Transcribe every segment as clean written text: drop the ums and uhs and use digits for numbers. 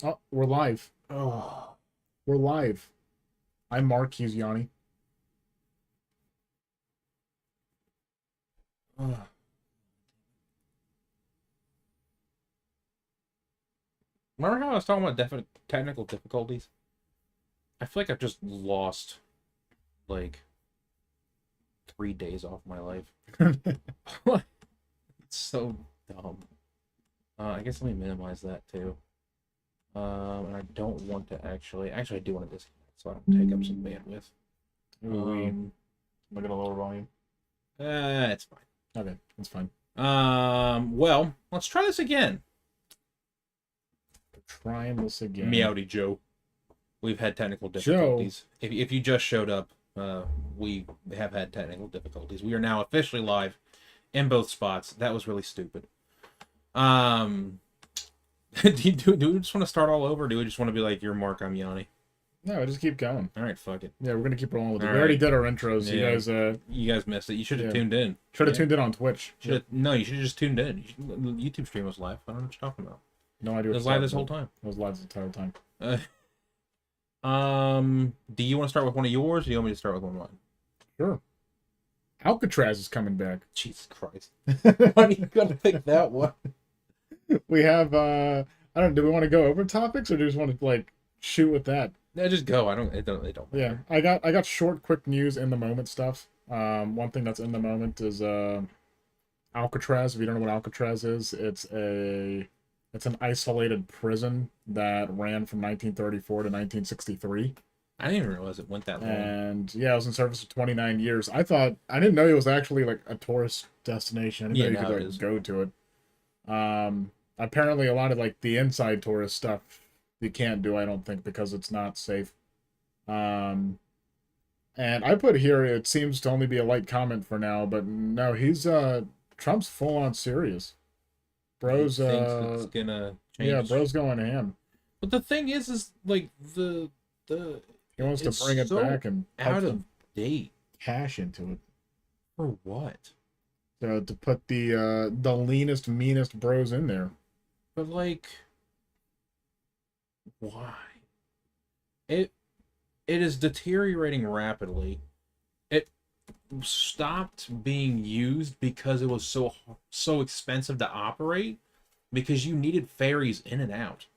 Oh, we're live. Oh, We're live. I'm Mark. He's Yanni. oh. Remember how I was talking about technical difficulties? I feel like I've just lost like 3 days off my life. It's so dumb. I guess let me minimize that too. And I don't want to actually I do want to disconnect so I don't take up some bandwidth. Ooh, am I gonna lower volume? It's fine. Okay, that's fine. Well, let's try this again. Trying this again. Meowdy Joe. We've had technical Joe. difficulties. If you just showed up, we have had technical difficulties. We are now officially live in both spots. That was really stupid. Do we just want to start all over? Or do we just want to be like, you're Mark, I'm Yanni? No, just keep going. All right, fuck it. Yeah, we're gonna keep rolling with it. All We already right. did our intros. Yeah. You guys missed it. You should have tuned in. Should have tuned in on Twitch. No, you should have just tuned in. YouTube stream was live. I don't know what you're talking about. No idea. It was live this whole time. It was live this entire time. Do you want to start with one of yours, or do you want me to start with one of mine? Sure. Alcatraz is coming back. Jesus Christ! Why are you gonna pick that one? We have. I don't. Do we want to go over topics, or do we just want to like shoot with that? No, just go. It don't Yeah, matter. I got short, quick news in the moment stuff. One thing that's in the moment is Alcatraz. If you don't know what Alcatraz is, it's an isolated prison that ran from 1934 to 1963. I didn't even realize it went that long. And yeah, it was in service for 29 years. I didn't know it was actually like a tourist destination. I didn't know you could like go to it. Apparently a lot of like the inside tourist stuff you can't do, I don't think, because it's not safe. And I put here it seems to only be a light comment for now, but no, he's Trump's full on serious. Bro's it's gonna change. Yeah, bro's going ham. But the thing is like the He wants to bring it back and out of date. Cash into it. For what? To put the leanest, meanest bros in there. But like, why? It is deteriorating rapidly. It stopped being used because it was so expensive to operate, because you needed ferries in and out.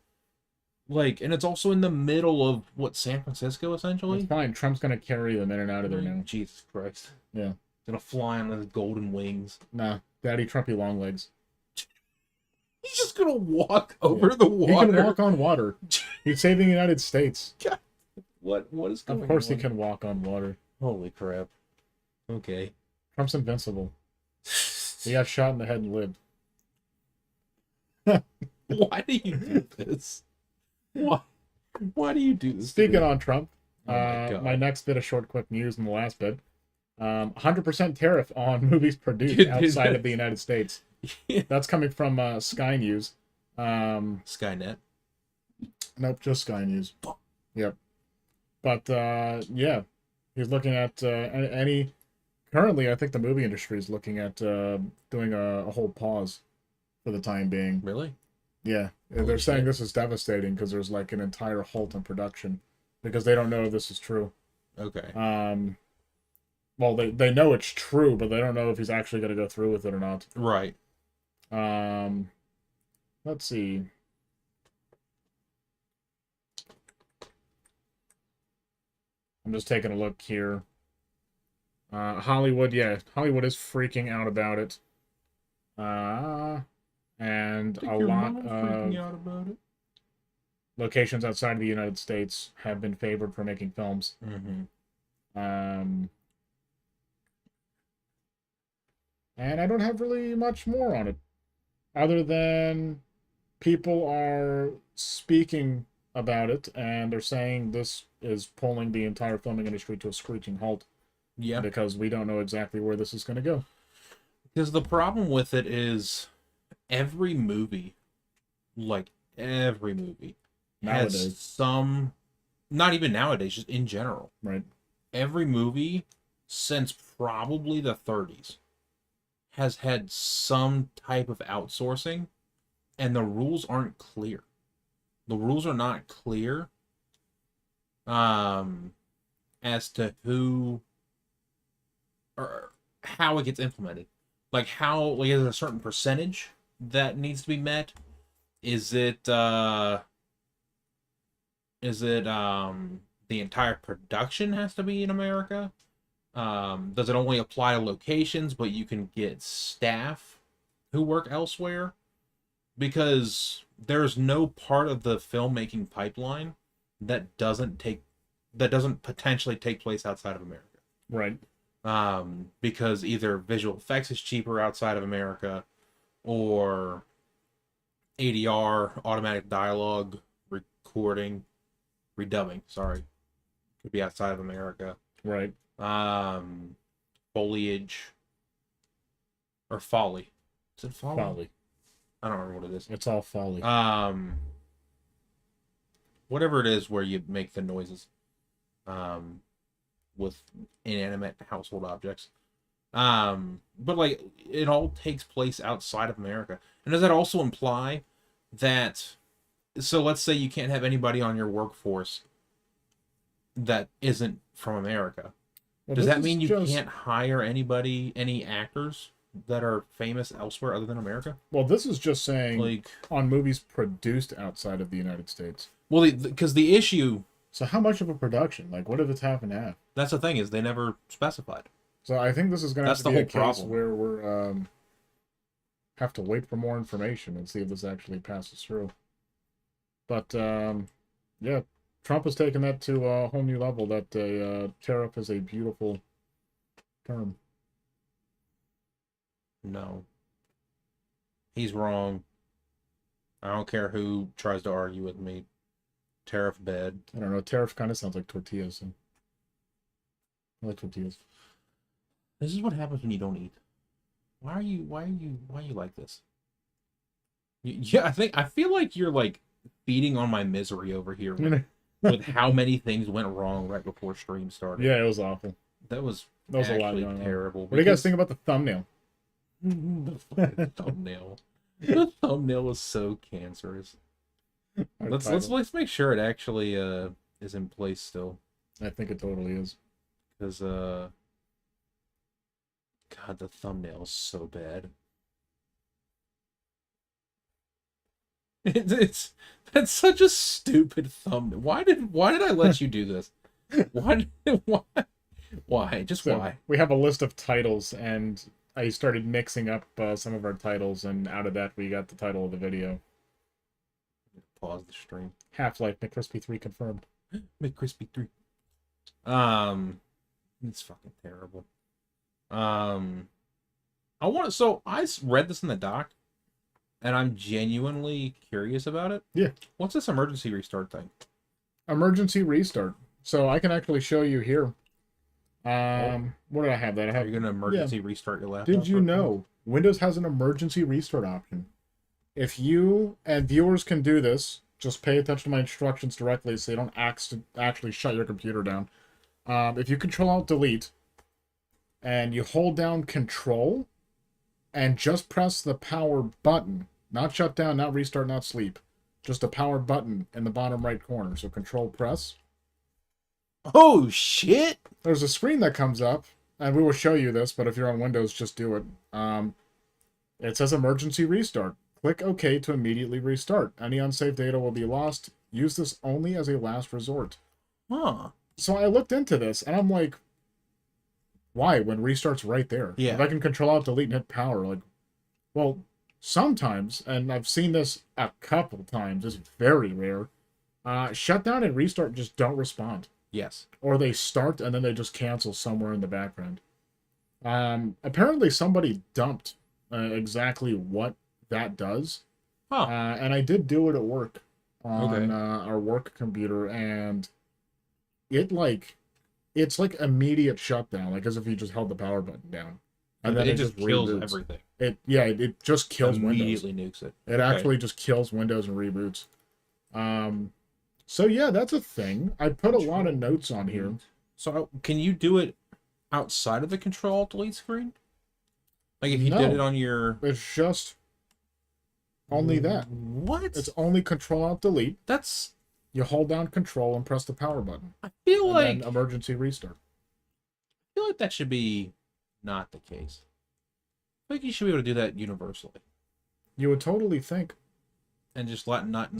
Like, and it's also in the middle of what, San Francisco, essentially? It's fine. Trump's gonna carry them in and out of there now. Jesus Christ. Yeah. Gonna fly on his golden wings. Nah, Daddy Trumpy long legs. He's just gonna walk over the water. He can walk on water. He's saving the United States. God. What is going on? Of course he can walk on water. Holy crap. Okay. Trump's invincible. He got shot in the head and lived. Why do you do this? Why do you do this? Speaking on Trump, my next bit of short, quick news in the last bit. 100% tariff on movies produced outside of the United States. Yeah. That's coming from Sky News. Skynet. Nope, just Sky News. Yep. But yeah, he's looking at any. Currently, I think the movie industry is looking at doing a whole pause for the time being. Really? Yeah, they're saying this is devastating because there's like an entire halt in production because they don't know if this is true. Okay. Well, they know it's true, but they don't know if he's actually going to go through with it or not. Right. Let's see. I'm just taking a look here. Hollywood is freaking out about it. And a lot of locations outside of the United States have been favored for making films. Mm-hmm. And I don't have really much more on it, other than people are speaking about it, and they're saying this is pulling the entire filming industry to a screeching halt. Yeah. Because we don't know exactly where this is going to go. Because the problem with it is every movie nowadays has some, not even nowadays, just in general. Right. Every movie since probably the 30s has had some type of outsourcing, and the rules aren't clear. The rules are not clear as to who or how it gets implemented. Like like is there a certain percentage that needs to be met? Is it the entire production has to be in America? Does it only apply to locations, but you can get staff who work elsewhere? Because there's no part of the filmmaking pipeline that doesn't potentially take place outside of America. Right. Because either visual effects is cheaper outside of America, or ADR, automatic dialogue recording, redubbing, sorry, could be outside of America. Right. Foliage or folly. Is it folly? Folly. I don't remember what it is. It's all folly. Whatever it is where you make the noises with inanimate household objects. But like it all takes place outside of America. And does that also imply that, so let's say you can't have anybody on your workforce that isn't from America. Well, does that mean you can't hire any actors that are famous elsewhere other than America? Well, this is just saying like on movies produced outside of the United States. Well, because the issue... So how much of a production? Like, what if it's half and half? That's the thing, is they never specified. So I think this is going to have to be a case where we're have to wait for more information and see if this actually passes through. But, yeah, Trump has taken that to a whole new level, that tariff is a beautiful term. No. He's wrong. I don't care who tries to argue with me. Tariff bad. I don't know. Tariff kind of sounds like tortillas. And I like tortillas. This is what happens when you don't eat. Why are you like this? Yeah, I feel like you're like feeding on my misery over here with how many things went wrong right before stream started. Yeah, it was awful. That was a lot going terrible. What do you guys think about the thumbnail? The fucking thumbnail. The thumbnail was so cancerous. Let's make sure it actually is in place still. I think it totally is. Because God, the thumbnail is so bad. That's such a stupid thumbnail. Why did I let you do this? Why? Just why? We have a list of titles, and I started mixing up some of our titles, and out of that we got the title of the video. Pause the stream. Half-Life McCrispy 3 confirmed. McCrispy 3. It's fucking terrible. I read this in the doc, and I'm genuinely curious about it. Yeah. What's this emergency restart thing? Emergency restart. So I can actually show you here. Where did I have that? Are you gonna emergency restart your laptop? Did you know Windows has an emergency restart option? If you and viewers can do this, just pay attention to my instructions directly so you don't actually shut your computer down. If you Control-Alt-Delete and you hold down Control and just press the power button, not shut down, not restart, not sleep, just a power button in the bottom right corner. So Control press. Oh shit! There's a screen that comes up, and we will show you this, but if you're on Windows, just do it. It says emergency restart. Click OK to immediately restart. Any unsafe data will be lost. Use this only as a last resort. Huh. So I looked into this, and I'm like, why? When restart's right there. Yeah. If I can Control-Alt-Delete and hit power, like, well, sometimes, and I've seen this a couple times, it's very rare, shutdown and restart just don't respond. Yes. Or they start, and then they just cancel somewhere in the background. Apparently somebody dumped exactly what that does. Huh. And I did do it at work on our work computer, and it's like immediate shutdown, like as if you just held the power button down, and then it just kills reboots. Everything. It just kills Immediately Windows. Nukes it. It actually just kills Windows and reboots. So yeah, that's a thing. I put a lot of notes on here. So can you do it outside of the Control-Delete screen? Like if you did it on your... It's just... Only that. What? It's only Control-Alt-Delete. That's... You hold down Control and press the power button. I feel and like... then emergency restart. I feel like that should be not the case. I think you should be able to do that universally. You would totally think. And just not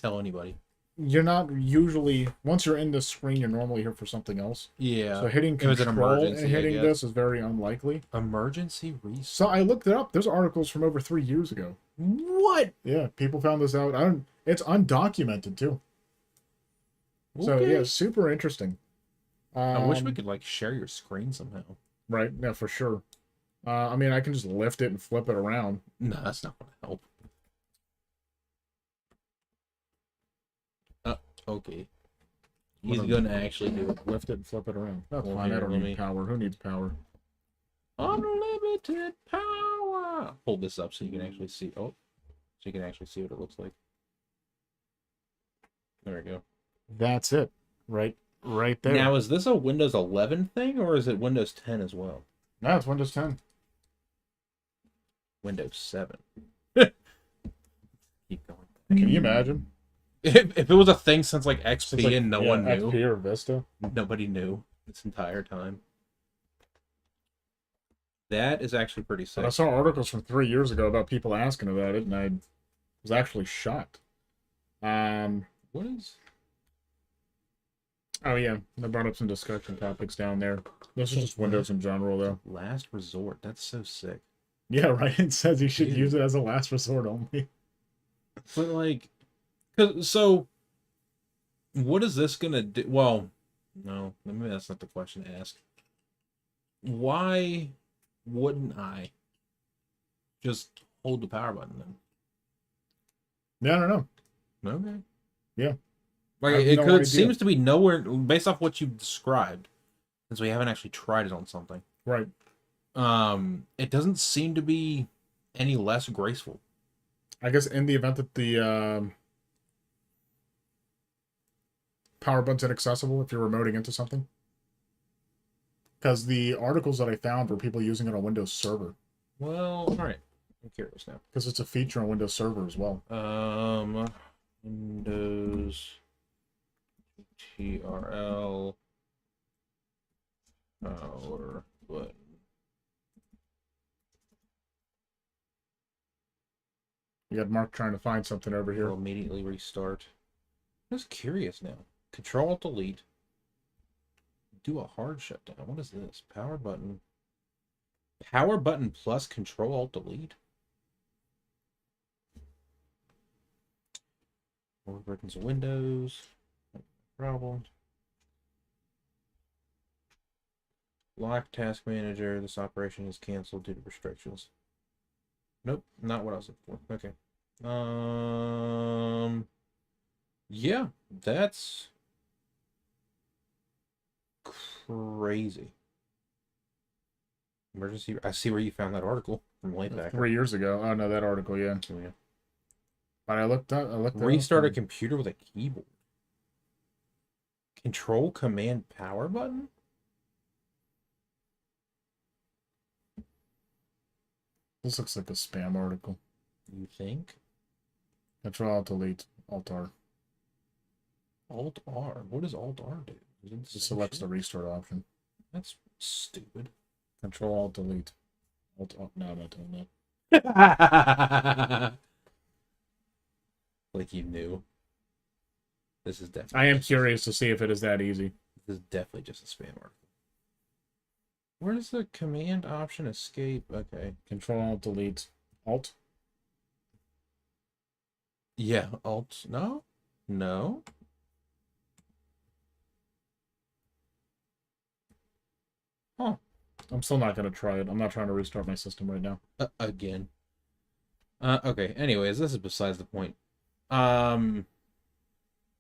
tell anybody. You're not usually... Once you're in the screen, you're normally here for something else. Yeah. So hitting Control and hitting this is very unlikely. Emergency restart. So I looked it up. There's articles from over 3 years ago. What? Yeah, people found this out. It's undocumented, too. Okay. So, yeah, super interesting. I wish we could, share your screen somehow. Right, yeah, for sure. I mean, I can just lift it and flip it around. No, that's not going to help. Okay. He's going to actually do it. Lift it and flip it around. That's fine. I don't need power. Who needs power? Unlimited power. Hold this up so you can actually see. Oh, so you can actually see what it looks like. There we go. That's it. Right there. Now, is this a Windows 11 thing or is it Windows 10 as well? No, it's Windows 10. Windows 7. Keep going. Can you imagine? If it was a thing since XP and no one knew. XP or Vista. Nobody knew this entire time. That is actually pretty sick. But I saw articles from 3 years ago about people asking about it, and I was actually shocked. What is... Oh, yeah. I brought up some discussion topics down there. This is just Windows in general, though. Last resort. That's so sick. Yeah, right. It says you should use it as a last resort only. But, so, what is this going to do? Well, no. Maybe that's not the question to ask. Why wouldn't I just hold the power button then? Yeah, I don't know. Okay. Yeah. It seems to be nowhere, based off what you've described, since we haven't actually tried it on something. Right. It doesn't seem to be any less graceful. I guess in the event that the power button's inaccessible if you're remoting into something. Because the articles that I found were people using it on Windows Server. Well, all right. I'm curious now. Because it's a feature on Windows Server as well. Windows TRL power button. You got Mark trying to find something over here. We'll immediately restart. I'm just curious now. Control-Alt-Delete. Do a hard shutdown. What is this? Power button. Power button plus Control-Alt-Delete. More versions of Windows. No problem. Lock task manager. This operation is canceled due to restrictions. Nope, not what I was looking for. Okay. Yeah, that's crazy. Emergency. I see where you found that article from way back. 3 years ago. Oh no, that article, yeah. Oh, yeah. But I looked Restart a computer with a keyboard. Control Command Power button? This looks like a spam article. You think? Control-Alt-Delete. Alt-R. Alt-R? What does Alt-R do? It selects the restart option. That's stupid. Control-Alt-Delete. No, I'm not doing that. Like you knew. This is definitely... I am curious to see if it is that easy. This is definitely just a spam article. Where's the command option? Escape. Okay. Control-Alt-Delete. Alt? Yeah, Alt. No? No? Huh. I'm still not going to try it. I'm not trying to restart my system right now. Again. Okay, anyways, this is besides the point.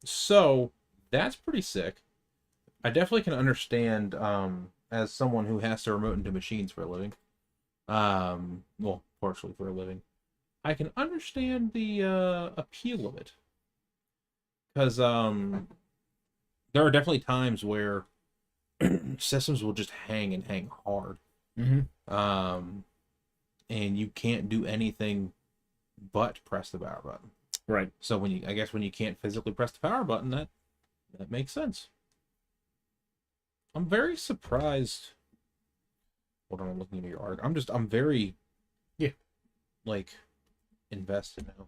So, that's pretty sick. I definitely can understand, as someone who has to remote into machines for a living. Well, partially for a living. I can understand the, appeal of it. Because, there are definitely times where systems will just hang and hang hard. Mm-hmm. And you can't do anything but press the power button. Right. So when you can't physically press the power button, that makes sense. I'm very surprised. Hold on, I'm looking at your article. I'm very like invested now.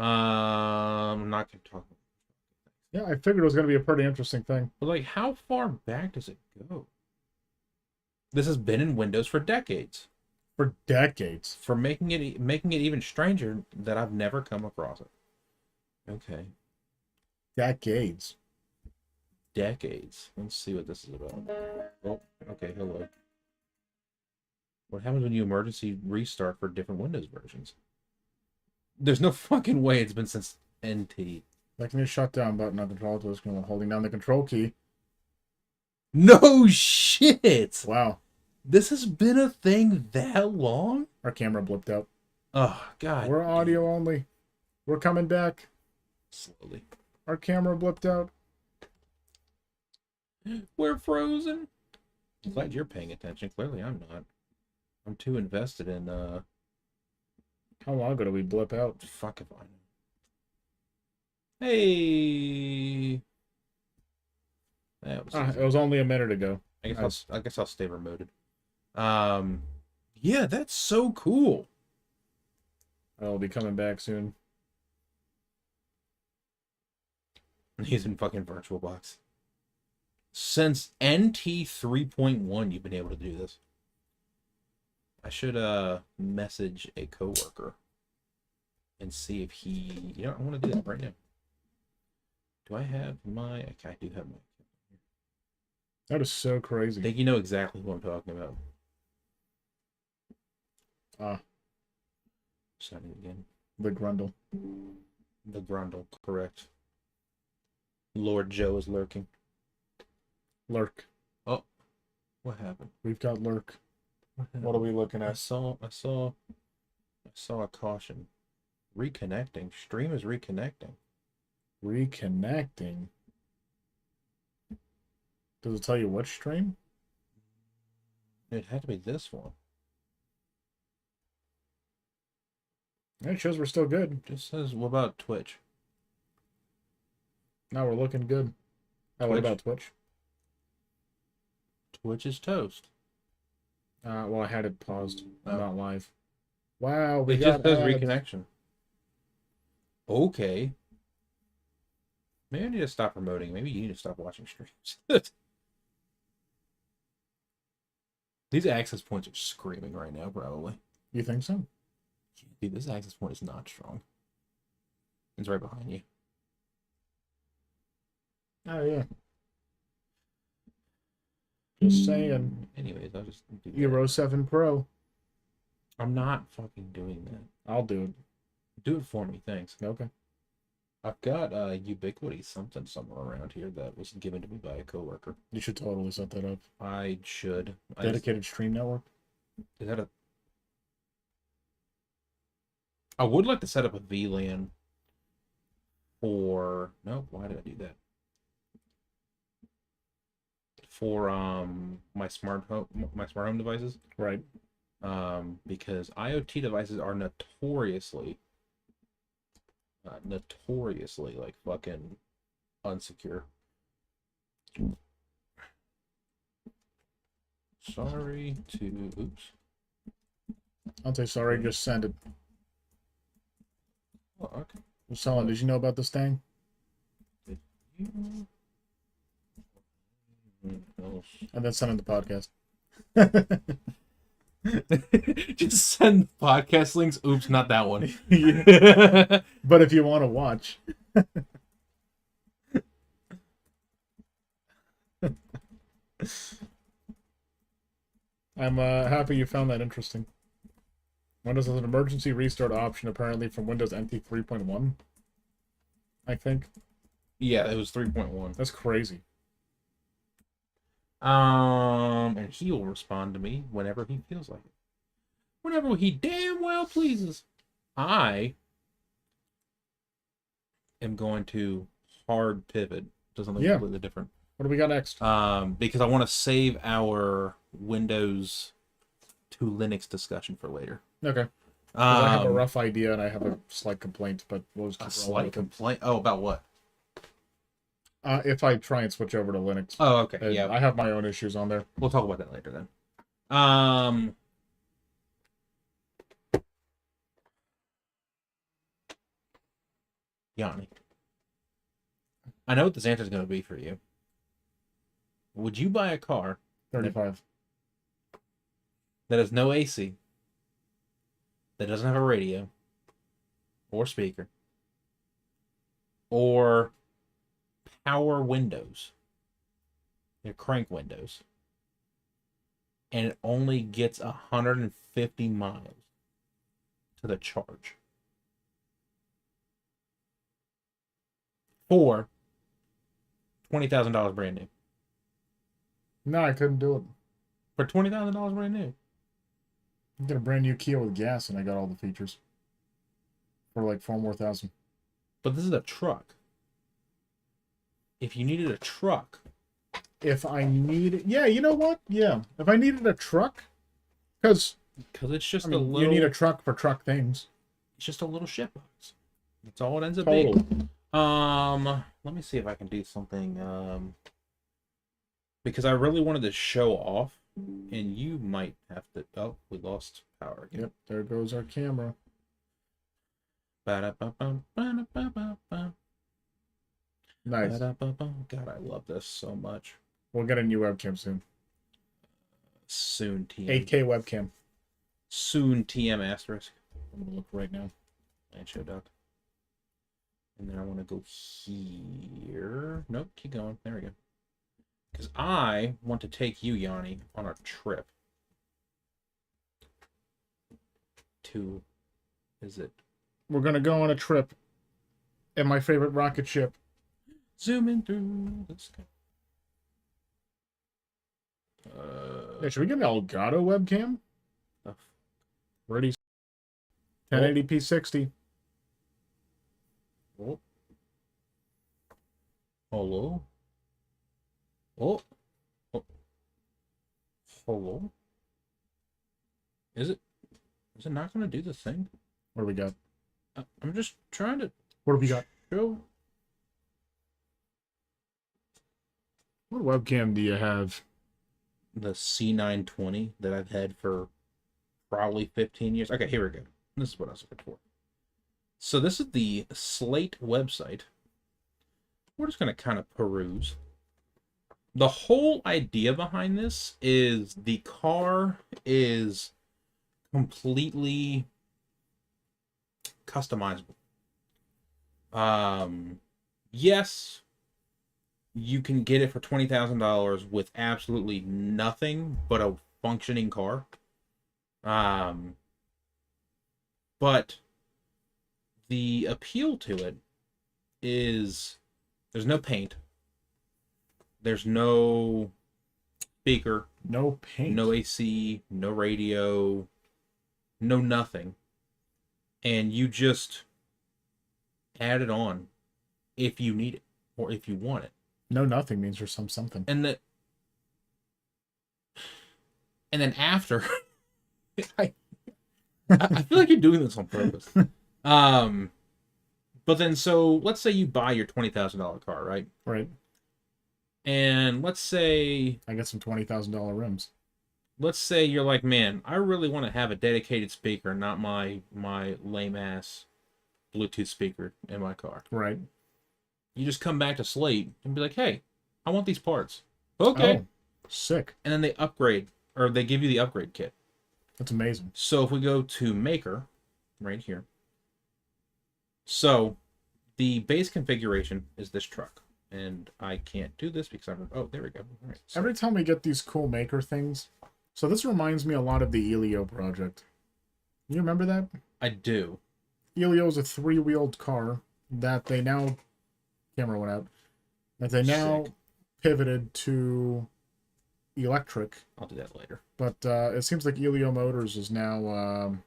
I'm not gonna talk. Yeah, I figured it was gonna be a pretty interesting thing. But like, how far back does it go? This has been in Windows for decades. For decades. For making it even stranger that I've never come across it. Okay. Decades. Let's see what this is about. Oh, okay, hello. What happens when you emergency restart for different Windows versions? There's no fucking way it's been since NT. Clicking the shutdown button on the control to while holding down the control key. No shit! Wow. This has been a thing that long? Our camera blipped out. Oh, God. We're audio only. We're coming back. Slowly. Our camera blipped out. We're frozen. I'm glad you're paying attention. Clearly I'm not. I'm too invested in, How long ago did we blip out? Fuck if I know. Hey! It was only a minute ago. I guess I'll stay remoted. Yeah, that's so cool. I'll be coming back soon. He's in fucking VirtualBox. Since NT 3.1, you've been able to do this. I should message a coworker and see if he. You know, I want to do that right now. Do I have my? Okay, I do have my. That is so crazy. I think you know exactly who I'm talking about. Starting again. The Grundle. The Grundle, correct. Lord Joe is lurking. Lurk. Oh, what happened? We've got lurk. What are we looking at? I saw a caution. Reconnecting. Stream is reconnecting. Reconnecting. Does it tell you which stream? It had to be this one. It shows we're still good. It just says, what about Twitch? Now we're looking good. Oh, what about Twitch? Twitch is toast. Well, I had it paused. Not live. Wow, it just says reconnection. Okay. Maybe I need to stop promoting. Maybe you need to stop watching streams. These access points are screaming right now, probably. You think so? Dude, this access point is not strong. It's right behind you. Oh, yeah. Just saying. Anyways, I'll just do that. Euro 7 Pro. I'm not fucking doing that. I'll do it. Do it for me, thanks. Okay. I've got Ubiquity something somewhere around here that was given to me by a coworker. You should totally set that up. I should. Dedicated stream network? Is that a... I would like to set up a VLAN for... Nope, why did I do that? For my smart home devices. Right. Because IoT devices are notoriously like fucking unsecure. Sorry to oops. I'll say sorry, just send it. Oh, okay. Solid, did you know about this thing? Did you? And then send in the podcast. Just send podcast links. Oops, not that one. But if you want to watch. I'm happy you found that interesting. Windows has an emergency restart option apparently from Windows NT 3.1. I think. Yeah, it was 3.1. That's crazy. And he will respond to me whenever he feels like it. Whenever he damn well pleases. I am going to hard pivot to something completely different. What do we got next? Because I want to save our Windows to Linux discussion for later. Okay. I have a rough idea and I have a slight complaint, but we'll just keep a slight complaint. it. Oh, about what? If I try and switch over to Linux. Oh, okay. Yeah. I have my own issues on there. We'll talk about that later then. Yanni, I know what this answer is going to be for you. Would you buy a car 35 that has no AC, that doesn't have a radio or speaker or power windows, your crank windows, and it only gets 150 miles to the charge for $20,000 brand new? No, I couldn't do it. For $20,000 brand new. I got a brand new Kia with gas, and I got all the features for like 4 more thousand. But this is a truck. If you needed a truck, if I needed, yeah, you know what? Yeah, if I needed a truck, because it's just a little. You need a truck for truck things. It's just a little shitbox. That's all it ends up being. Let me see if I can do something. Because I really wanted to show off, and you might have to. Oh, we lost power again. Yep, there goes our camera. Nice. God, I love this so much. We'll get a new webcam soon. Soon, TM. 8K webcam. Soon, TM asterisk. I'm gonna look right now. And show duck. And then I want to go here. Nope, keep going. There we go. Because I want to take you, Yanni, on a trip to visit. We're gonna go on a trip in my favorite rocket ship. Zooming through the sky. Yeah, should we get an Elgato webcam? Ready? 1080p 60. Oh. Hello? Oh. Hello? Is it not going to do the thing? What do we got? I'm just trying to... What have we got? Show. What webcam do you have? The C920 that I've had for probably 15 years. Okay, here we go. This is what I was looking for. So this is the Slate website. We're just going to kind of peruse. The whole idea behind this is the car is completely customizable. Yes, you can get it for $20,000 with absolutely nothing but a functioning car. But the appeal to it is there's no paint. There's no speaker. No paint. No AC. No radio. No nothing. And you just add it on if you need it or if you want it. No nothing means there's something. And then after I feel like you're doing this on purpose. But then so let's say you buy your $20,000 car, right? Right. And let's say I get some $20,000 rims. Let's say you're like, man, I really want to have a dedicated speaker, not my lame ass Bluetooth speaker in my car. Right. You just come back to Slate and be like, hey, I want these parts. Okay. Oh, sick. And then they upgrade, or they give you the upgrade kit. That's amazing. So if we go to Maker, right here. So the base configuration is this truck. And I can't do this because I'm... Oh, there we go. All right, so. Every time we get these cool Maker things... So this reminds me a lot of the Elio project. You remember that? I do. Elio is a 3-wheeled car that they now... Camera went out. That they now pivoted to electric. I'll do that later. But it seems like Elio Motors is now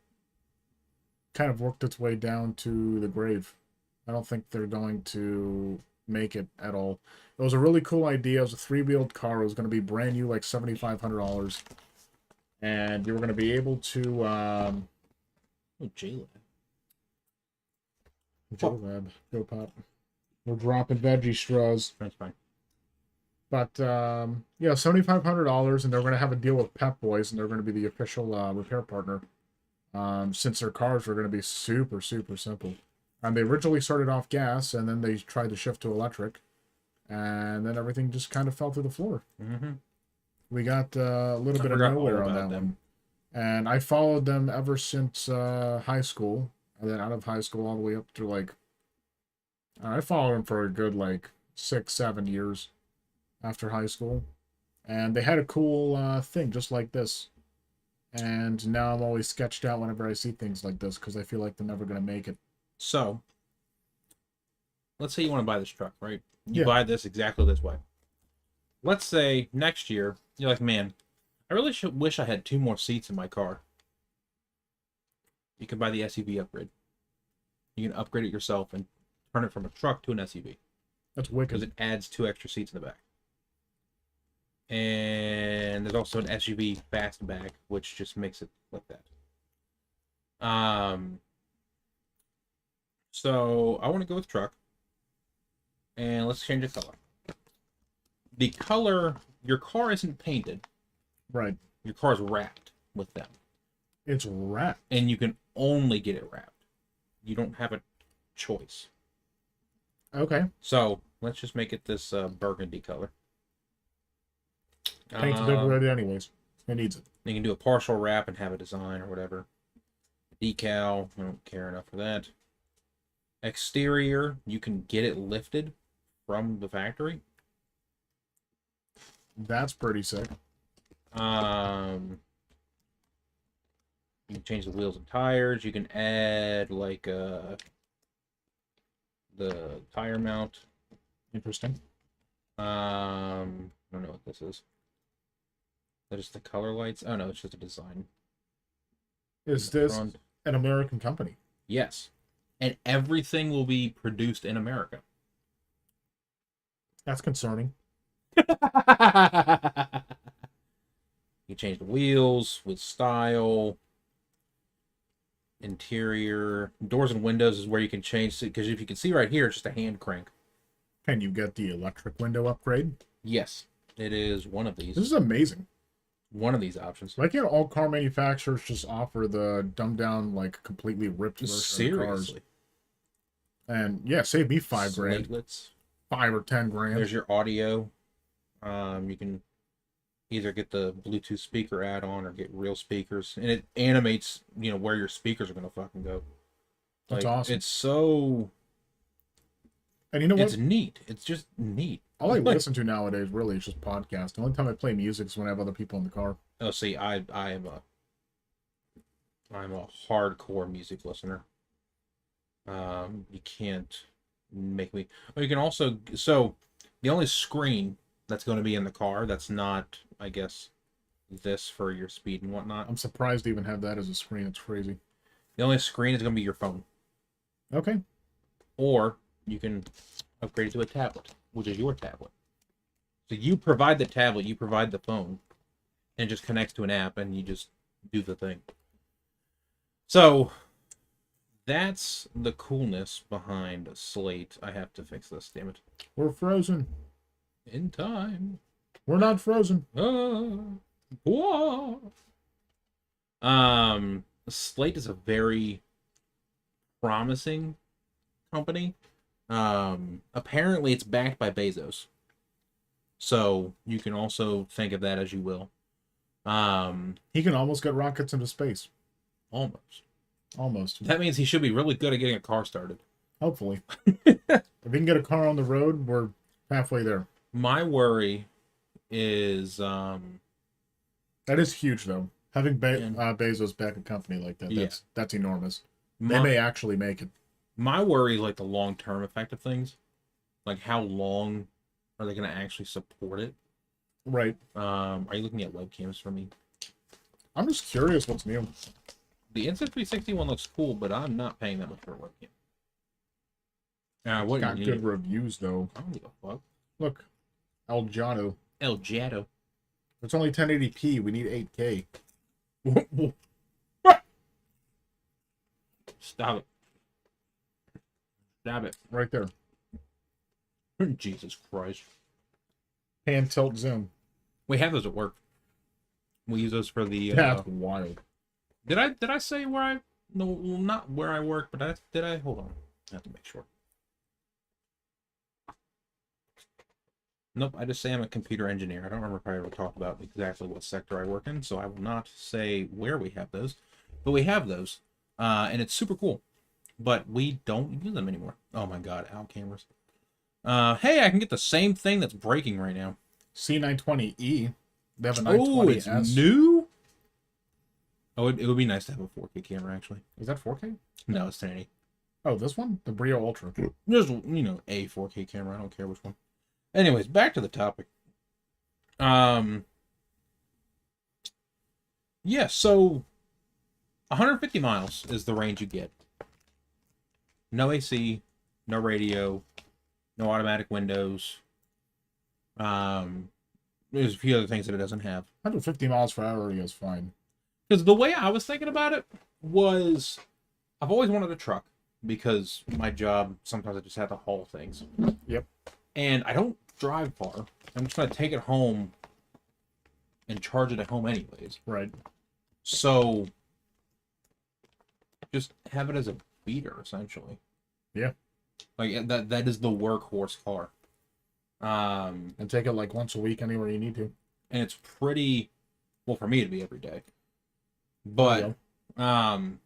kind of worked its way down to the grave. I don't think they're going to make it at all. It was a really cool idea. It was a 3-wheeled car. It was going to be brand new, like $7,500. And you were going to be able to Oh, J-Lab. J-Lab. Go pop. We're dropping veggie straws. That's fine. But, yeah, $7,500, and they're going to have a deal with Pep Boys, and they're going to be the official repair partner. Since their cars were going to be super, super simple. And they originally started off gas, and then they tried to shift to electric. And then everything just kind of fell through the floor. Mm-hmm. We got a little bit of nowhere on that one. And I followed them ever since high school. And then out of high school all the way up to, like... I followed them for a good, 6-7 years after high school. And they had a cool thing just like this. And now I'm always sketched out whenever I see things like this because I feel like they're never going to make it. So, let's say you want to buy this truck, right? You buy this exactly this way. Let's say next year, you're like, man, I really wish I had 2 more seats in my car. You can buy the SUV upgrade. You can upgrade it yourself and turn it from a truck to an SUV. That's wicked. Because it adds 2 extra seats in the back. And there's also an SUV fastback, which just makes it like that. So I want to go with truck. And let's change the color. The color, your car isn't painted. Right. Your car's wrapped with them. It's wrapped. And you can only get it wrapped. You don't have a choice. Okay. So let's just make it this burgundy color. Paint's decorated anyways. It needs it. You can do a partial wrap and have a design or whatever. Decal, I don't care enough for that. Exterior, you can get it lifted from the factory. That's pretty sick. You can change the wheels and tires. You can add the tire mount. Interesting. I don't know what this is. That is the color lights? Oh no, it's just a design. Is this an American company? Yes. And everything will be produced in America. That's concerning. You change the wheels with style. Interior. Doors and windows is where you can change, because if you can see right here, it's just a hand crank. Can you get the electric window upgrade? Yes. It is one of these. This is amazing. One of these options. Why can't all car manufacturers just offer the dumbed down, completely ripped version Seriously. of cars? And yeah, save me $5,000. Slatelets. 5 or 10 grand. There's your audio. You can either get the Bluetooth speaker add-on or get real speakers, and it animates, where your speakers are gonna fucking go. That's awesome. It's so. And you know what? It's neat. It's just neat. All I listen to nowadays really is just podcasts. The only time I play music is when I have other people in the car. Oh, see, I'm a hardcore music listener. You can't make me. Oh, you can also. So, the only screen that's going to be in the car that's not, I guess, this for your speed and whatnot. I'm surprised to even have that as a screen. It's crazy. The only screen is going to be your phone. Okay. Or you can upgrade it to a tablet, which is your tablet. So you provide the tablet, you provide the phone, and it just connects to an app, and you just do the thing. So that's the coolness behind Slate. I have to fix this, damn it. We're frozen. In time. We're not frozen. Slate is a very promising company. Apparently it's backed by Bezos. So you can also think of that as you will. He can almost get rockets into space. Almost. That means he should be really good at getting a car started. Hopefully. If we can get a car on the road, we're halfway there. My worry is that is huge though. Having Bezos back a company like that, that's enormous. They may actually make it. My worry is the long-term effect of things. How long are they going to actually support it? Right. Are you looking at webcams for me? I'm just curious what's new. The Instant 360 one looks cool, but I'm not paying that much for a webcam. It's got good reviews though. I don't give a fuck. Look, Elgato. It's only 1080p. We need 8K. Stop it. Stab it. Right there. Jesus Christ. Hand tilt zoom. We have those at work. We use those for the. That's wild. Did I say where I? No, well, not where I work, but did I? Hold on. I have to make sure. Nope, I just say I'm a computer engineer. I don't remember if I ever talked about exactly what sector I work in, so I will not say where we have those. But we have those, and it's super cool. But we don't use them anymore. Oh my god, out cameras. Hey, I can get the same thing that's breaking right now. C920E. They have a 920S. Oh, it's new? Oh, it would be nice to have a 4K camera, actually. Is that 4K? No, it's 1080. Oh, this one? The Brio Ultra. Just, a 4K camera. I don't care which one. Anyways, back to the topic. Yeah, so 150 miles is the range you get. No AC, no radio, no automatic windows. There's a few other things that it doesn't have. 150 miles per hour is fine. Because the way I was thinking about it was, I've always wanted a truck because my job, sometimes I just have to haul things. Yep. And I don't drive far. I'm just going to take it home and charge it at home anyways. Right. So, just have it as a beater, essentially. Yeah. Like, that is the workhorse car. And take it like once a week anywhere you need to. And it's pretty, well, for me to be every day. But, I mean,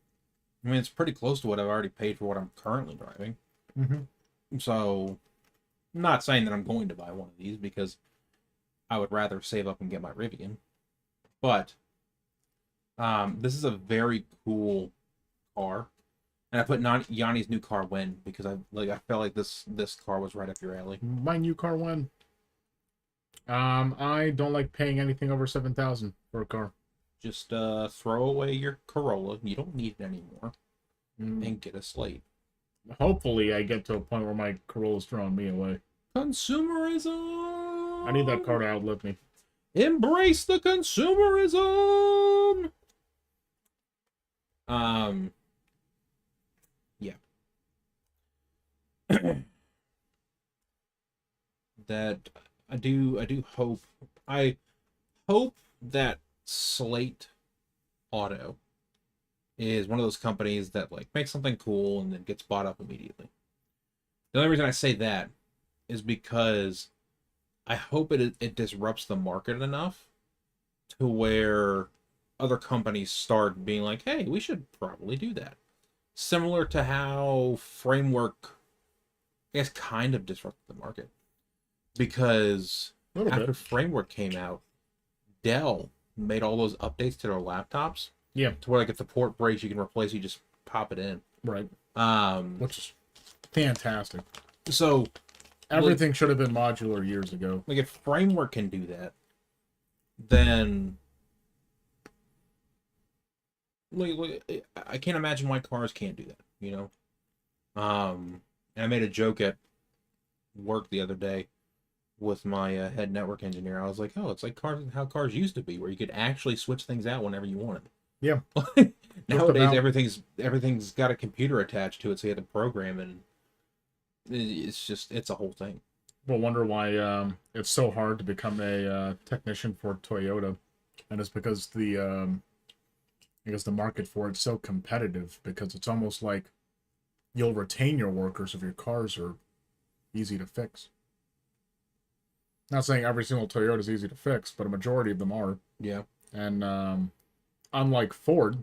it's pretty close to what I've already paid for what I'm currently driving. Mm-hmm. So, I'm not saying that I'm going to buy one of these because I would rather save up and get my Rivian. But, this is a very cool car. And I put Yanni's new car win because I felt like this car was right up your alley. My new car win. I don't like paying anything over $7,000 for a car. Just throw away your Corolla. You don't need it anymore. And get a Slate. Hopefully I get to a point where my Corolla's throwing me away. Consumerism! I need that car to outlive me. Embrace the consumerism! Yeah. That I do hope that Slate Auto is one of those companies that like makes something cool and then gets bought up immediately. The only reason I say that is because I hope it disrupts the market enough to where other companies start being like, hey, we should probably do that. Similar to how Framework, I guess, kind of disrupted the market. Because after Framework came out, Dell made all those updates to their laptops. Yeah. To where like if the port breaks, you can replace it, you just pop it in. Right. Which is fantastic. So everything should have been modular years ago. Like if Framework can do that, then like I can't imagine why cars can't do that, you know? And I made a joke at work the other day with my head network engineer. I was like, oh, it's like how cars used to be, where you could actually switch things out whenever you wanted. Yeah. Nowadays, everything's got a computer attached to it, so you have to program, and it's a whole thing. We'll wonder why it's so hard to become a technician for Toyota, and it's because I guess the market for it's so competitive, because it's almost like you'll retain your workers if your cars are easy to fix. Not saying every single Toyota is easy to fix, but a majority of them are. Yeah. And unlike Ford,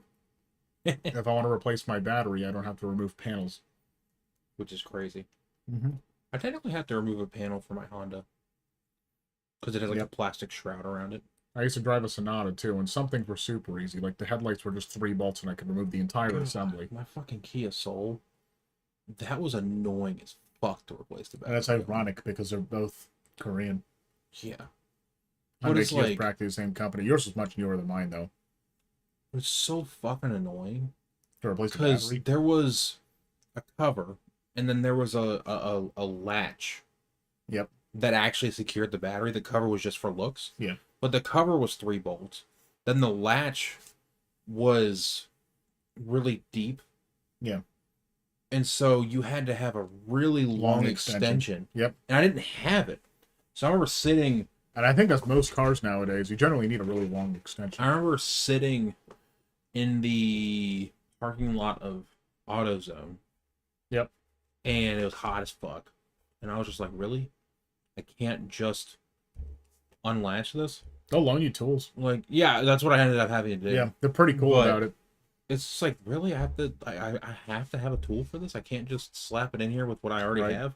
if I want to replace my battery, I don't have to remove panels. Which is crazy. Mm-hmm. I technically have to remove a panel for my Honda. Because it has like a plastic shroud around it. I used to drive a Sonata too, and some things were super easy. Like the headlights were just 3 bolts and I could remove the entire assembly. My fucking Kia Soul, that was annoying as fuck to replace the battery. And that's ironic because they're both Korean. Yeah. But it's like practically the same company. Yours is much newer than mine though. It's so fucking annoying. To replace the battery? Because there was a cover, and then there was a latch. Yep. That actually secured the battery. The cover was just for looks. Yeah. But the cover was 3 bolts. Then the latch was really deep. Yeah. And so you had to have a really long extension. Yep. And I didn't have it. So I remember sitting... And I think that's most cars nowadays. You generally need a really long extension. I remember sitting in the parking lot of AutoZone. Yep. And it was hot as fuck. And I was just like, really? I can't just unlatch this? They'll loan you tools. Like, yeah, that's what I ended up having to do. Yeah, they're pretty cool about it. It's just like, really? I have to have a tool for this? I can't just slap it in here with what I already have?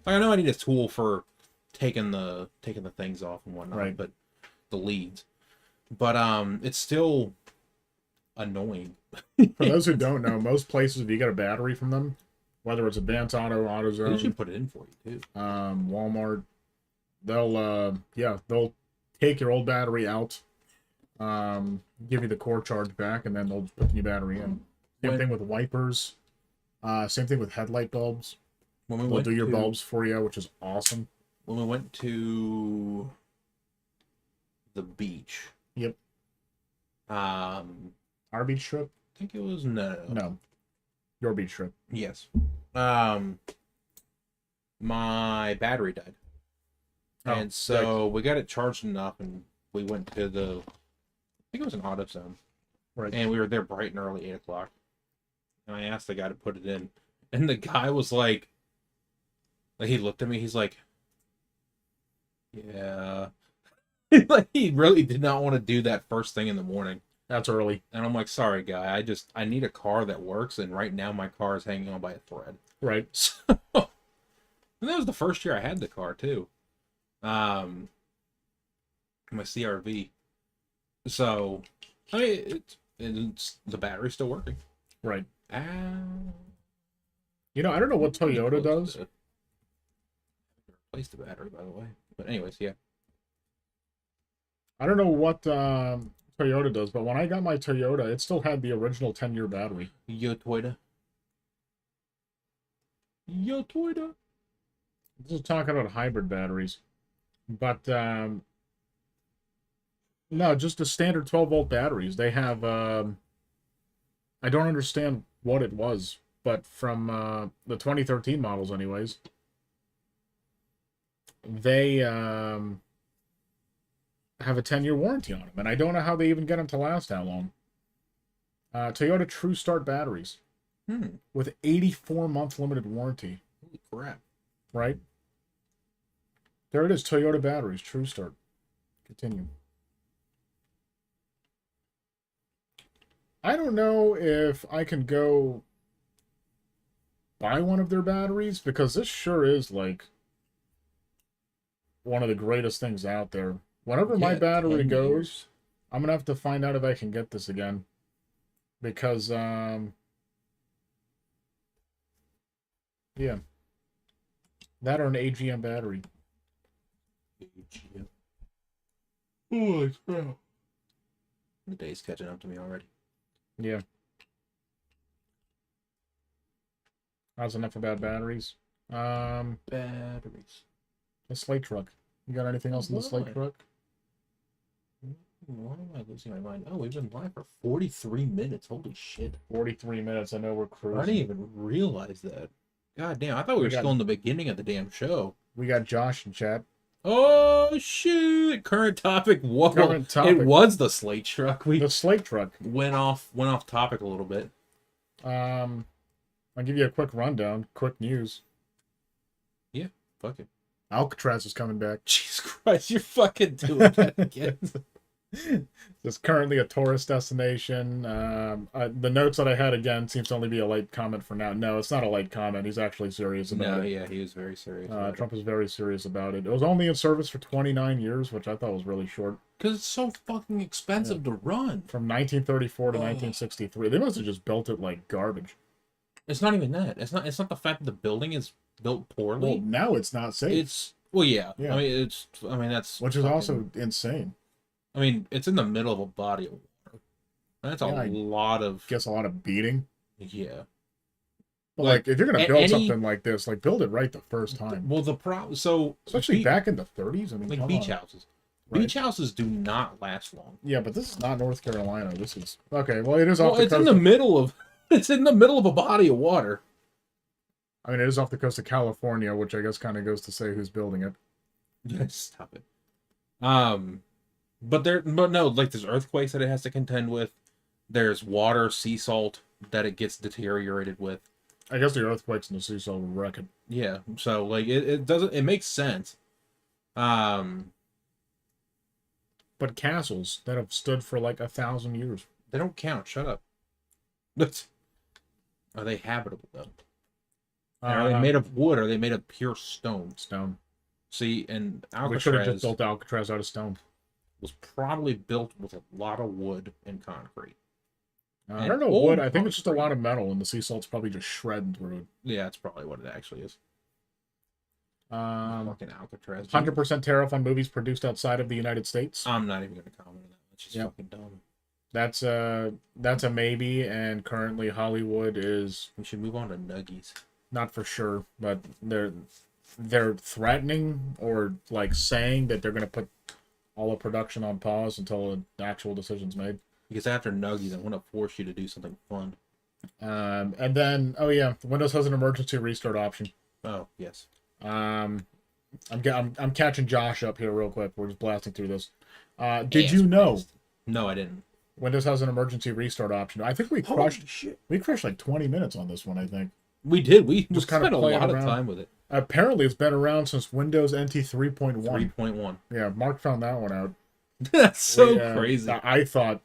Like, I know I need a tool for taking the things off and whatnot, but the leads. But it's still annoying. For those who don't know, most places, if you get a battery from them, whether it's a Vance Auto, AutoZone, they usually put it in for you too. Walmart, they'll take your old battery out, give you the core charge back, and then they'll put the new battery in. Same thing with wipers. Same thing with headlight bulbs. They'll do your bulbs for you, which is awesome. When we went to the beach. Yep. Our beach trip? I think it was no. Your beach trip. Yes. My battery died. And so we got it charged enough, and we went to I think it was an AutoZone. Right. And we were there bright and early, 8 o'clock. And I asked the guy to put it in. And the guy was like he looked at me, he's like, yeah. Like, he really did not want to do that first thing in the morning. That's early. And I'm like, sorry, guy. I need a car that works, and right now my car is hanging on by a thread. Right. So, and that was the first year I had the car, too. My CRV. So, I mean, it's the battery's still working. Right. I don't know what Toyota does. Replace the battery, by the way. But anyways, yeah. I don't know what Toyota does, but when I got my Toyota, it still had the original 10-year battery. Yo, Toyota. This is talking about hybrid batteries. But, no, just the standard 12-volt batteries. They have, I don't understand what it was, but from the 2013 models anyways, they have a 10-year warranty on them, and I don't know how they even get them to last that long. Toyota True Start batteries with 84-month limited warranty. Holy crap. Right? There it is, Toyota batteries, True Start. Continue. I don't know if I can go buy one of their batteries, because this sure is like one of the greatest things out there. Whenever my battery goes, I'm gonna have to find out if I can get this again, because yeah, that or an AGM battery. Holy crap! The day's catching up to me already. Yeah. That's enough about batteries. Batteries. The Slate Truck. You got anything else in the Slate Truck? Why am I losing my mind? Oh, we've been live for 43 minutes. Holy shit. 43 minutes. I know we're cruising. I didn't even realize that. God damn. I thought we were still in the beginning of the damn show. We got Josh in chat. Oh, shoot. Current topic. Whoa. Current topic. It was the Slate Truck. The Slate Truck. Went off topic a little bit. I'll give you a quick rundown. Quick news. Yeah. Fuck it. Alcatraz is coming back. Jesus Christ. You're fucking doing that again. It's currently a tourist destination. The notes that I had again seems to only be a light comment for now. No, it's not a light comment. He's actually serious about it. Yeah, he was very serious. Trump is very serious about it. It was only in service for 29 years, which I thought was really short. Because it's so fucking expensive to run. From 1934 to 1963. They must have just built it like garbage. It's not even that. It's not the fact that the building is built poorly. Well, now it's not safe. Yeah. I mean, that's... Which is also insane. I mean, it's in the middle of a body of water. That's a lot of... Guess a lot of beating. Yeah. But like if you're going to build something like this, like build it right the first time. Well, the problem... So... Especially back in the 30s. I mean, like beach houses. Right? Beach houses do not last long. Yeah, but this is not North Carolina. This is... Okay, well, it is off the coast. It's in the middle of... It's in the middle of a body of water. I mean, it is off the coast of California, which I guess kind of goes to say who's building it. Stop it. But no, like there's earthquakes that it has to contend with. There's water, sea salt that it gets deteriorated with. I guess the earthquakes and the sea salt will wreck it. Yeah, so like it makes sense. But castles that have stood for like 1,000 years. They don't count. Shut up. Are they habitable though? Are they made of wood? Or are they made of pure stone? Stone. See, and Alcatraz we should have just built Alcatraz out of stone. Was probably built with a lot of wood and concrete. I don't know wood. I think it's just a lot of metal, and the sea salt's probably just shredding through it. Yeah, that's probably what it actually is. Fucking Alcatraz. 100% tariff on movies produced outside of the United States. I'm not even going to comment on that. It's just fucking dumb. That's a maybe, and currently Hollywood is. We should move on to Nuggies. Not for sure, but they're threatening or like saying that they're going to put all of production on pause until an actual decision's made. Because after Nuggies, I want to force you to do something fun. And then, Windows has an emergency restart option. Oh, yes. I'm catching Josh up here real quick. We're just blasting through this. Did you know? No, I didn't. Windows has an emergency restart option. I think we crushed like 20 minutes on this one, I think. We did. We just spent a lot of time with it. Apparently, it's been around since Windows NT 3.1. 3.1. Yeah, Mark found that one out. That's so crazy. I thought...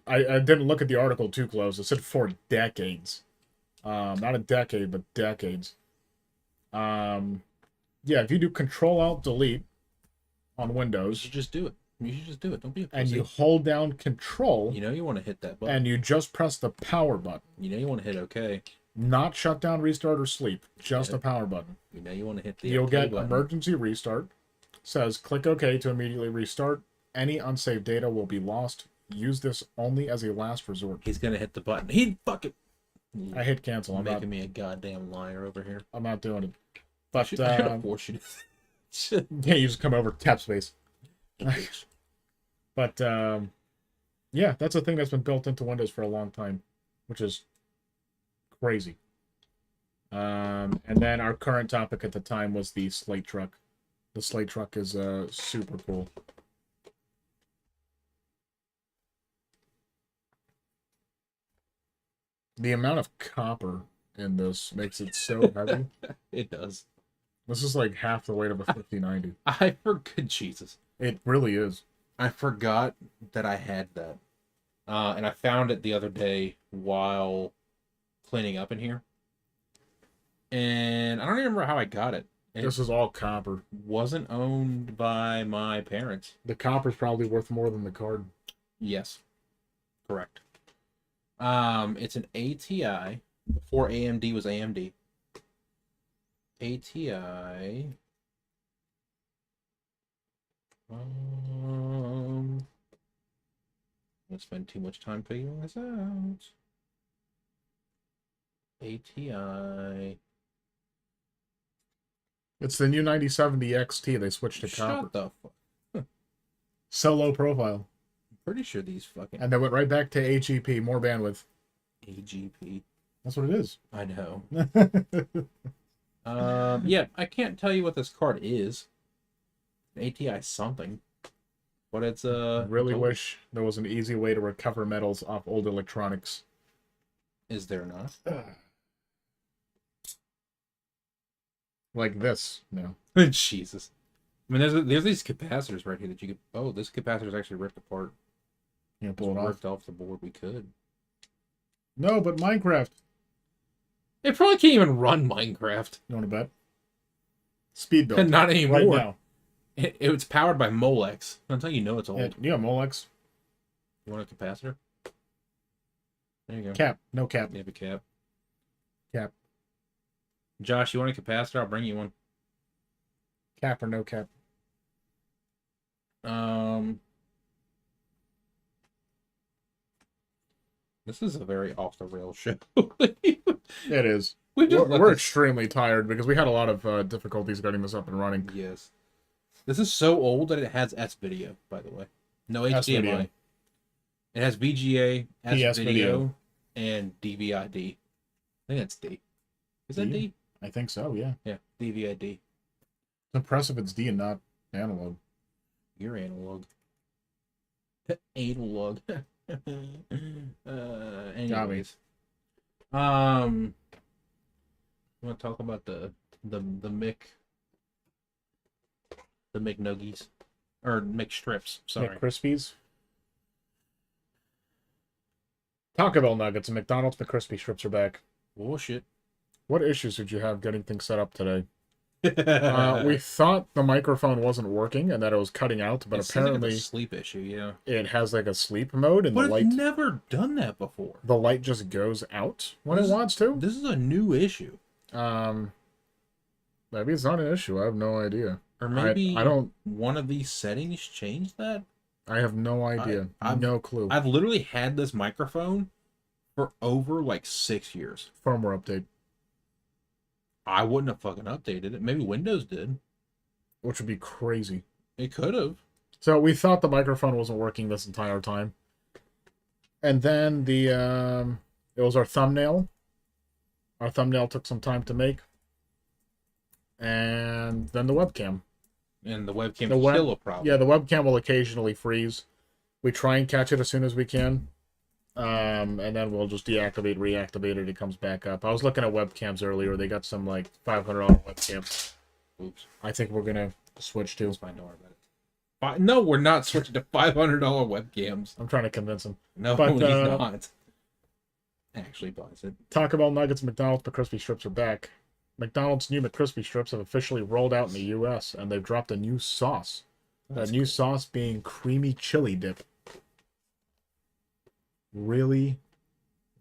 I didn't look at the article too close. It said for decades. Not a decade, but decades. If you do Control-Alt-Delete on Windows... You should just do it. Don't be a pussy. And you hold down Control... You want to hit that button. And you just press the power button. You want to hit OK. Not shutdown, restart, or sleep. Just a power button. You want to hit the You'll OK get button. emergency restart. Says click OK to immediately restart. Any unsaved data will be lost. Use this only as a last resort. He's gonna hit the button. He fucking. I hit cancel. I'm making me a goddamn liar over here. I'm not doing it. But I gotta force you to. Yeah, you just come over, tap space. But that's a thing that's been built into Windows for a long time, which is crazy. And then our current topic at the time was the Slate Truck. The Slate Truck is super cool. The amount of copper in this makes it so heavy. It does. This is like half the weight of a 5090. I forgot, Jesus. It really is. I forgot that I had that. And I found it the other day while cleaning up in here. And I don't even remember how I got it. This is all copper. Wasn't owned by my parents. The copper's probably worth more than the card. Yes. Correct. It's an ATI. Before AMD was AMD. ATI. I'm gonna spend too much time figuring this out. ATI. It's the new 9070 XT. They switched to copper. Shut the fuck. So low profile. I'm pretty sure these fucking. And they went right back to AGP, more bandwidth. AGP. That's what it is. I know. Yeah, I can't tell you what this card is. ATI something. But it's really wish there was an easy way to recover metals off old electronics. Is there not? Like this, no. Jesus. I mean, there's these capacitors right here that you could. Oh, this capacitor's actually ripped apart. You pull it off. Ripped off the board. We could. No, but Minecraft. It probably can't even run Minecraft. You want to bet? Speed build. Not anymore. Right now. It's powered by Molex. That's how you know it's old. Yeah, Molex. You want a capacitor? There you go. Cap. No cap. You have a cap. Cap. Josh, you want a capacitor? I'll bring you one. Cap or no cap? This is a very off the rails show. It is. We're extremely tired because we had a lot of difficulties getting this up and running. Yes. This is so old that it has S video, by the way. No HDMI. It has VGA, S video, and DVI-D. I think that's D. Is that D? I think so, yeah. Yeah, DVI-D. It's impressive it's D and not analog. You're analog. Analog. Anyways. You want to talk about the McNuggies? Or McStrips, sorry. McCrispies? Taco Bell nuggets and McDonald's McCrispy strips are back. Bullshit. What issues did you have getting things set up today? We thought the microphone wasn't working and that it was cutting out, but apparently like a sleep issue. Yeah, it has like a sleep mode, and but the light. It's never done that before. The light just goes out when it wants to. This is a new issue. Maybe it's not an issue. I have no idea. Or maybe I don't. One of these settings changed that. I have no idea. No clue. I've literally had this microphone for over like 6 years. Firmware update. I wouldn't have fucking updated it. Maybe Windows did. Which would be crazy. It could have. So we thought the microphone wasn't working this entire time. And then it was our thumbnail. Our thumbnail took some time to make. And then the webcam. And the webcam is still a problem. Yeah, the webcam will occasionally freeze. We try and catch it as soon as we can. And then we'll just deactivate, reactivate it. It comes back up. I was looking at webcams earlier. They got some like $500 webcams. Oops. I think we're gonna switch to. That's fine. Don't worry about it. No, we're not switching to $500 webcams. I'm trying to convince him. No, but, he's not. Actually buys it. Taco Bell nuggets, McDonald's McCrispy strips are back. McDonald's new McCrispy strips have officially rolled out in the U.S. and they've dropped a new sauce. That new sauce being creamy chili dip. Really,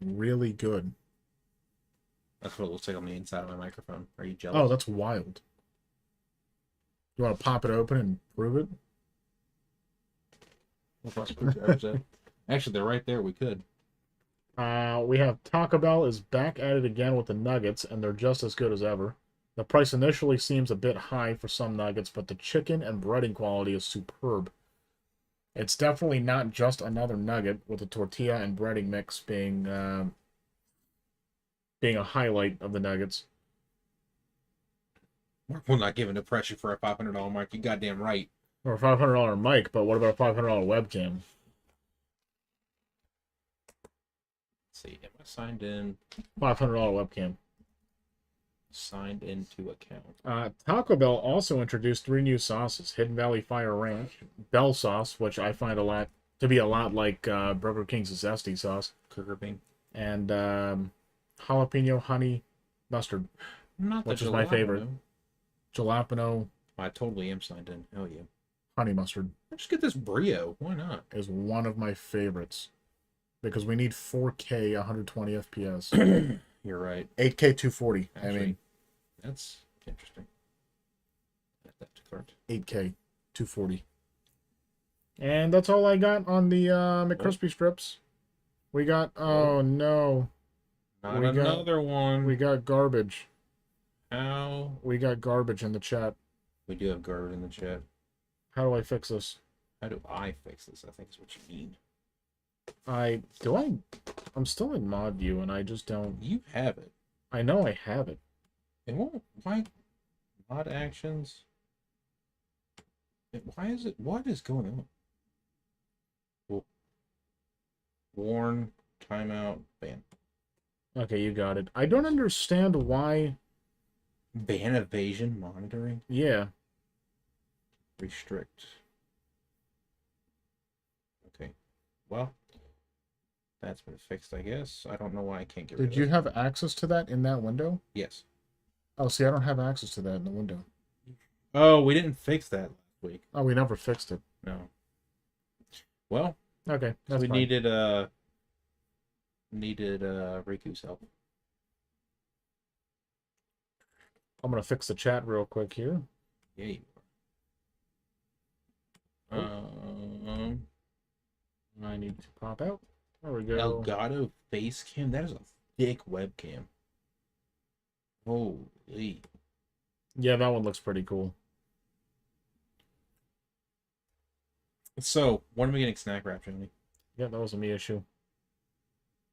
really good. That's what it looks like on the inside of my microphone. Are you jealous? Oh, that's wild. You want to pop it open and prove it? Actually, they're right there. We could. We have Taco Bell is back at it again with the nuggets, and they're just as good as ever. The price initially seems a bit high for some nuggets, but the chicken and breading quality is superb. It's definitely not just another nugget, with the tortilla and breading mix being a highlight of the nuggets. We're not giving the pressure for a $500 mic. You goddamn right. Or a $500 mic, but what about a $500 webcam? Let's see, am I signed in? $500 webcam. Signed into account. Taco Bell also introduced 3 new sauces: Hidden Valley Fire Ranch, Bell Sauce, which I find to be a lot like Burger King's Zesty Sauce, Burger Bean, and Jalapeno Honey Mustard, which is my favorite. Jalapeno. I totally am signed in. Hell yeah. Honey Mustard. Let's get this Brio. Why not? Is one of my favorites because we need 4K 120 FPS. You're right. 8K 240. Actually, I mean, that's interesting. Add that to cart. 8K 240. And that's all I got on the McCrispy strips. We got no. Not another one. We got garbage. How? We got garbage in the chat. We do have garbage in the chat. How do I fix this? How do I fix this? I think is what you mean. I'm still in mod view and I just don't. You have it. I know I have it. It won't. Why? Mod actions. Why is it? What is going on? Cool. Warn. Timeout. Ban. Okay, you got it. I don't understand why. Ban evasion monitoring. Yeah. Restrict. Okay. Well. That's been fixed, I guess. I don't know why I can't get rid of it. Did you have access to that in that window? Yes. Oh, see, I don't have access to that in the window. Oh, we didn't fix that last week. Oh, we never fixed it. No. Well, okay. That's we fine. needed Riku's help. I'm gonna fix the chat real quick here. Yeah, you are. I need to pop out. There we go. Elgato face cam. That is a thick webcam. Holy. Yeah, that one looks pretty cool. So, when are we getting snack wrap, Johnny? Yeah, that was a me issue.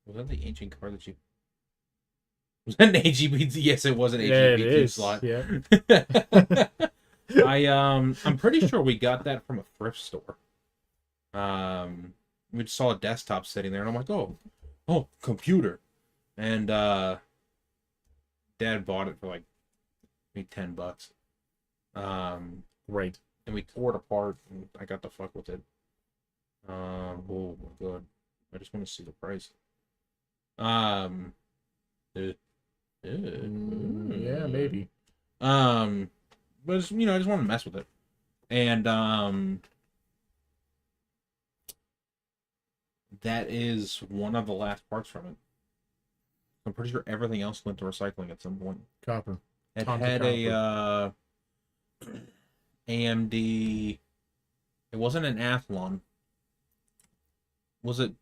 Was that the ancient card that you... Was that an AGB? Yes, it was an AGB slot. Yeah. I'm pretty sure we got that from a thrift store. We just saw a desktop sitting there, and I'm like, oh, computer, and Dad bought it for like maybe $10. Right. And we tore it apart, and I got to fuck with it. Oh my god, I just want to see the price. Yeah, maybe. But I just want to mess with it, and that is one of the last parts from it. I'm pretty sure everything else went to recycling at some point. Copper. It had a AMD. It wasn't an Athlon. Was it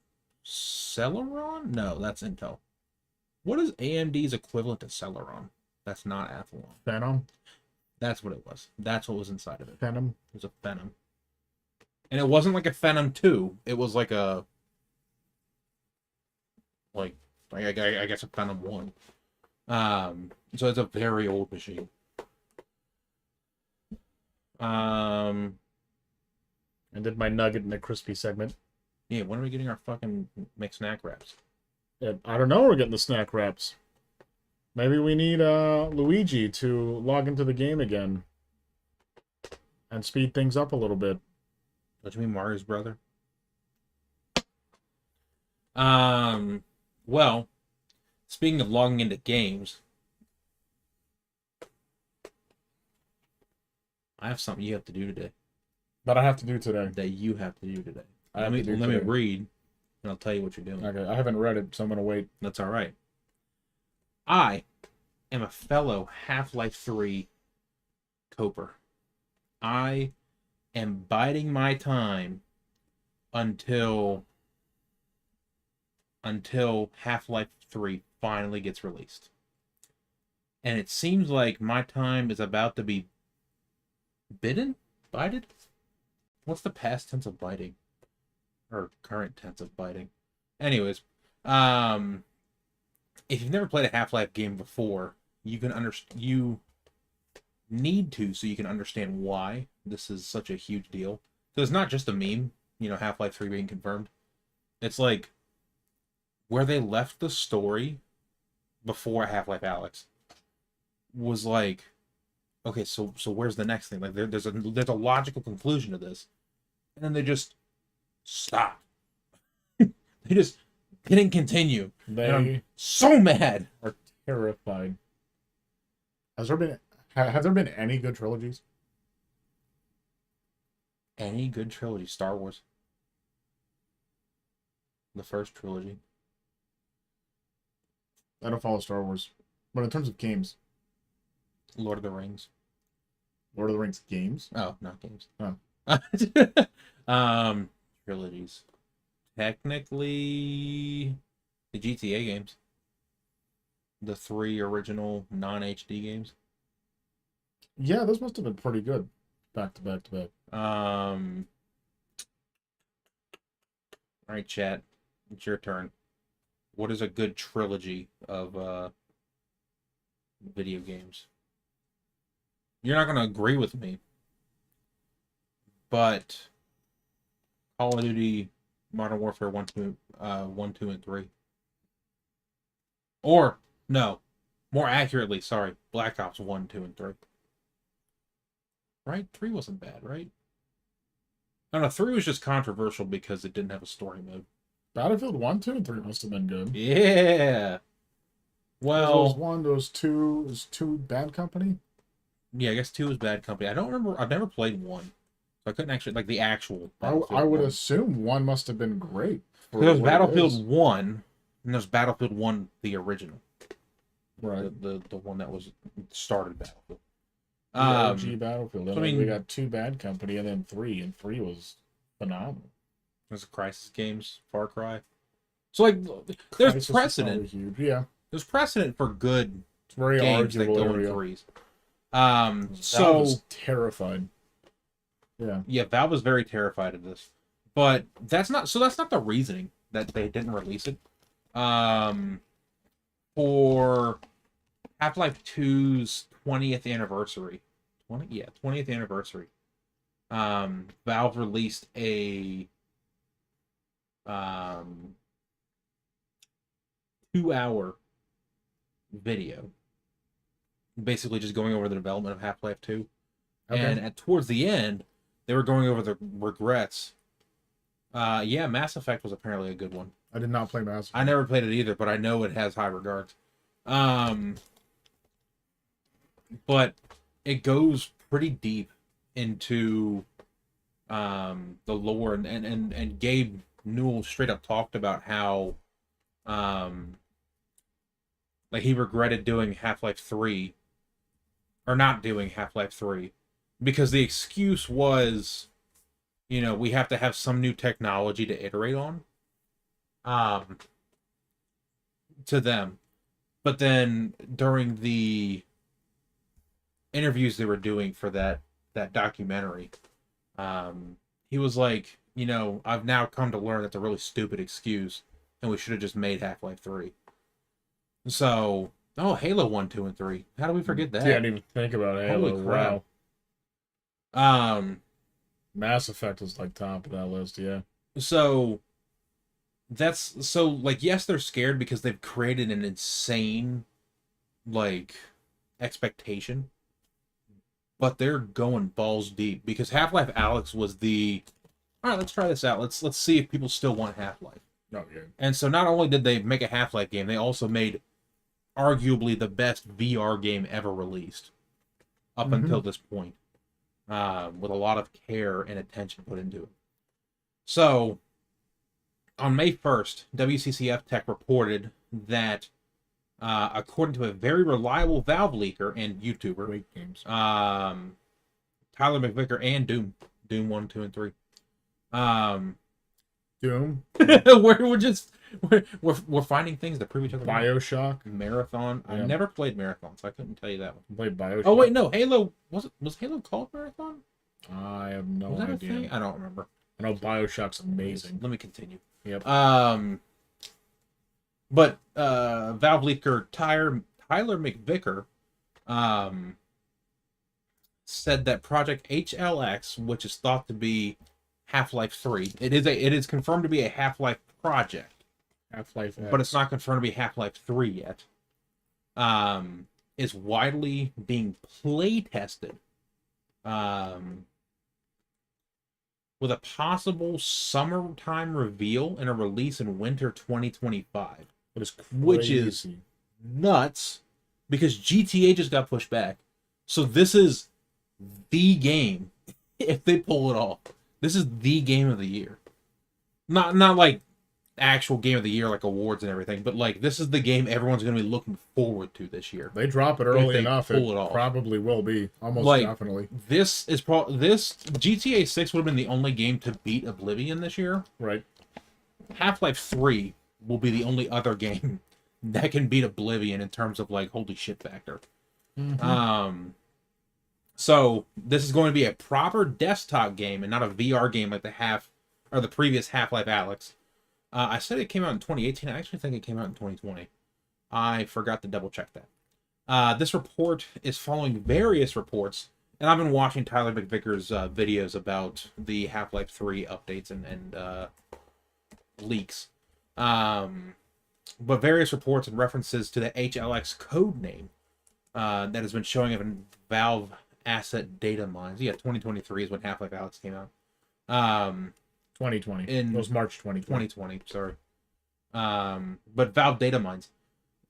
Celeron? No, that's Intel. What is AMD's equivalent to Celeron? That's not Athlon. Phenom? That's what it was. That's what was inside of it. Phenom? It was a Phenom. And it wasn't like a Phenom 2. It was like a... I guess a Phenom 1. So it's a very old machine. And did my nugget in the crispy segment. Yeah, when are we getting our fucking McSnack wraps? I don't know. We're getting the snack wraps. Maybe we need Luigi to log into the game again and speed things up a little bit. What do you mean, Mario's brother? Well, speaking of logging into games, I have something you have to do today. That I have to do today. That you have to do today. Let me read, and I'll tell you what you're doing. Okay, I haven't read it, so I'm going to wait. That's all right. I am a fellow Half-Life 3 coper. I am biding my time until Half-Life 3 finally gets released. And it seems like my time is about to be bided? What's the past tense of biting? Or current tense of biting? Anyways, if you've never played a Half-Life game before, you need to, so you can understand why this is such a huge deal. So it's not just a meme, Half-Life 3 being confirmed. It's like where they left the story before Half-Life Alyx was like, okay, so where's the next thing? Like there's a logical conclusion to this, and then they just stop. They just didn't continue. I'm so mad. Are terrified. Have there been any good trilogies? Any good trilogy? Star Wars. The first trilogy. I don't follow Star Wars. But in terms of games. Lord of the Rings. Lord of the Rings games? Oh, not games. Oh. Trilogies. Technically, the GTA games. The 3 original non-HD games. Yeah, those must have been pretty good. Back to back to back. All right, chat. It's your turn. What is a good trilogy of video games? You're not going to agree with me, but Call of Duty Modern Warfare 1, 2, and 3. Or, no, more accurately, sorry, Black Ops 1, 2, and 3. Right? 3 wasn't bad, right? I don't know, 3 was just controversial because it didn't have a story mode. Battlefield 1, 2, and 3 must have been good. Yeah. Well, there was 2 Bad Company? Yeah, I guess 2 was Bad Company. I don't remember. I've never played 1. So I couldn't actually, like, the actual I would assume 1 must have been great. There's Battlefield 1, and there's Battlefield 1, the original. Right. The one that was started Battlefield. The OG Battlefield. So, I mean, we got 2 Bad Company and then 3, and 3 was phenomenal. There's Crysis games, Far Cry. So, like, there's precedent. Huge. Yeah. There's precedent for good it's very games that go area. in 3s. Valve was terrified. Yeah, Valve was very terrified of this. But that's not the reasoning that they didn't release it. For Half-Life 2's 20th anniversary. 20th anniversary. Valve released a 2-hour video, basically just going over the development of Half-Life 2. Okay. And towards the end, they were going over the regrets. Mass Effect was apparently a good one. I did not play Mass Effect. I never played it either, but I know it has high regards. But it goes pretty deep into the lore, and Gabe Newell straight up talked about how like he regretted doing Half-Life 3 or not doing Half-Life 3 because the excuse was, we have to have some new technology to iterate on to them. But then during the interviews they were doing for that documentary, he was like, I've now come to learn that's a really stupid excuse, and we should have just made Half-Life 3. So, Halo 1, 2, and 3. How do we forget that? Yeah, I didn't even think about Halo. Holy crap. Wow. Mass Effect is like top of that list, yeah. So, yes, they're scared because they've created an insane, expectation. But they're going balls deep because Half-Life Alyx was all right, let's try this out. Let's see if people still want Half-Life. Okay. And so not only did they make a Half-Life game, they also made arguably the best VR game ever released up until this point, with a lot of care and attention put into it. So, on May 1st, WCCF Tech reported that, according to a very reliable Valve leaker and YouTuber, Tyler McVicker and Doom 1, 2, and 3. Doom? we're finding things that prove each other. Bioshock? Marathon. Yeah. I never played Marathon, so I couldn't tell you that one. You played Bioshock? Oh wait, no, Halo was Halo called Marathon? I have no idea. A thing? I don't remember. I know Bioshock's amazing. Let me continue. Yep. But Valve leaker Tyler McVicker said that Project HLX, which is thought to be Half-Life 3, it is confirmed to be a Half-Life project. Half-Life X. But it's not confirmed to be Half-Life 3 yet. Is widely being play tested. With a possible summertime reveal and a release in winter 2025. Which is nuts because GTA just got pushed back. So this is the game if they pull it off. This is the game of the year. Not like actual game of the year, like awards and everything, but this is the game everyone's going to be looking forward to this year. They drop it early enough, it probably will be. Almost definitely. This GTA 6 would have been the only game to beat Oblivion this year. Right. Half-Life 3 will be the only other game that can beat Oblivion in terms of holy shit factor. So this is going to be a proper desktop game and not a VR game like the previous Half-Life Alyx. I said it came out in 2018. I actually think it came out in 2020. I forgot to double check that. This report is following various reports, and I've been watching Tyler McVicker's videos about the Half-Life 3 updates and leaks. But various reports and references to the HLX code name that has been showing up in Valve asset data mines. Yeah, 2023 is when Half-Life Alyx came out. 2020. It was March 2020. 2020, sorry. But Valve data mines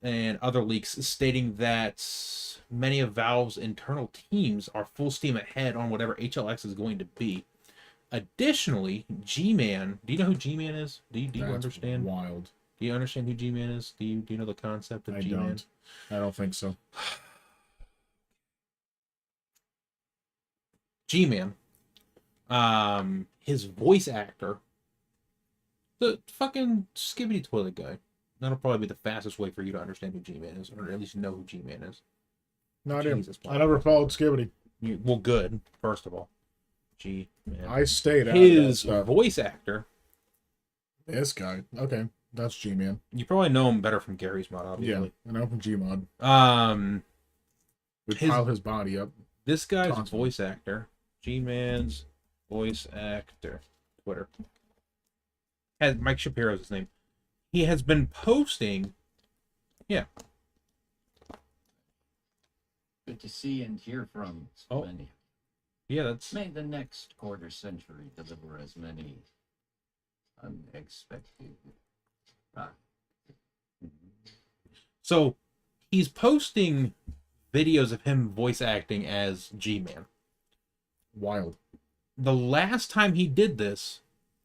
and other leaks stating that many of Valve's internal teams are full steam ahead on whatever HLX is going to be. Additionally, G-Man, do you know who G-Man is? Do you understand? Wild. Do you understand who G-Man is? Do you know the concept of G-Man? I don't think so. G-Man, his voice actor, the fucking skibbity toilet guy. That'll probably be the fastest way for you to understand who G-Man is, or at least know who G-Man is. No idea. I never followed Skibbity. Well, good, first of all. G-Man. I stayed out his voice actor. This guy. Okay. That's G-Man. You probably know him better from Gary's mod, obviously. Yeah, I know from G-Mod. We pile his body up. This guy's constantly. Voice actor. G-Man's voice actor. Twitter. Mike Shapiro's his name. He has been posting... Yeah. Good to see and hear from so many. Yeah, that's... May the next quarter century deliver as many unexpected... So, he's posting videos of him voice acting as G-Man. Wild. The last time he did this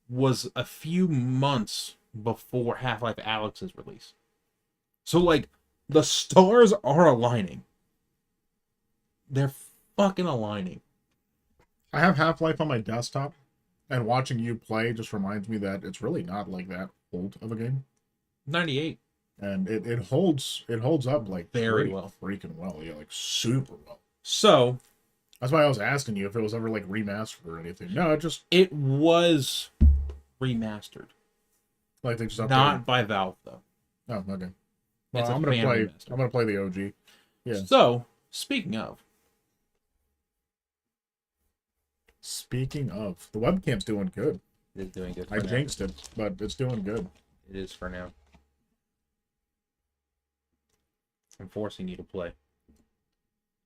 was a few months before Half-Life Alyx's release. So, like, the stars are aligning. They're fucking aligning. I have Half-Life on my desktop, and watching you play just reminds me that it's really not like that old of a game. 98. And it holds up like very well. Freaking well. Yeah, like super well. So that's why I was asking you if it was ever like remastered or anything. No, it was remastered. Like they just updated. Not by Valve though. Oh, okay. Well, I'm gonna play the OG. Yeah. So, speaking of, the webcam's doing good. It is doing good. I jinxed it, but it's doing good. It is for now. I'm forcing you to play.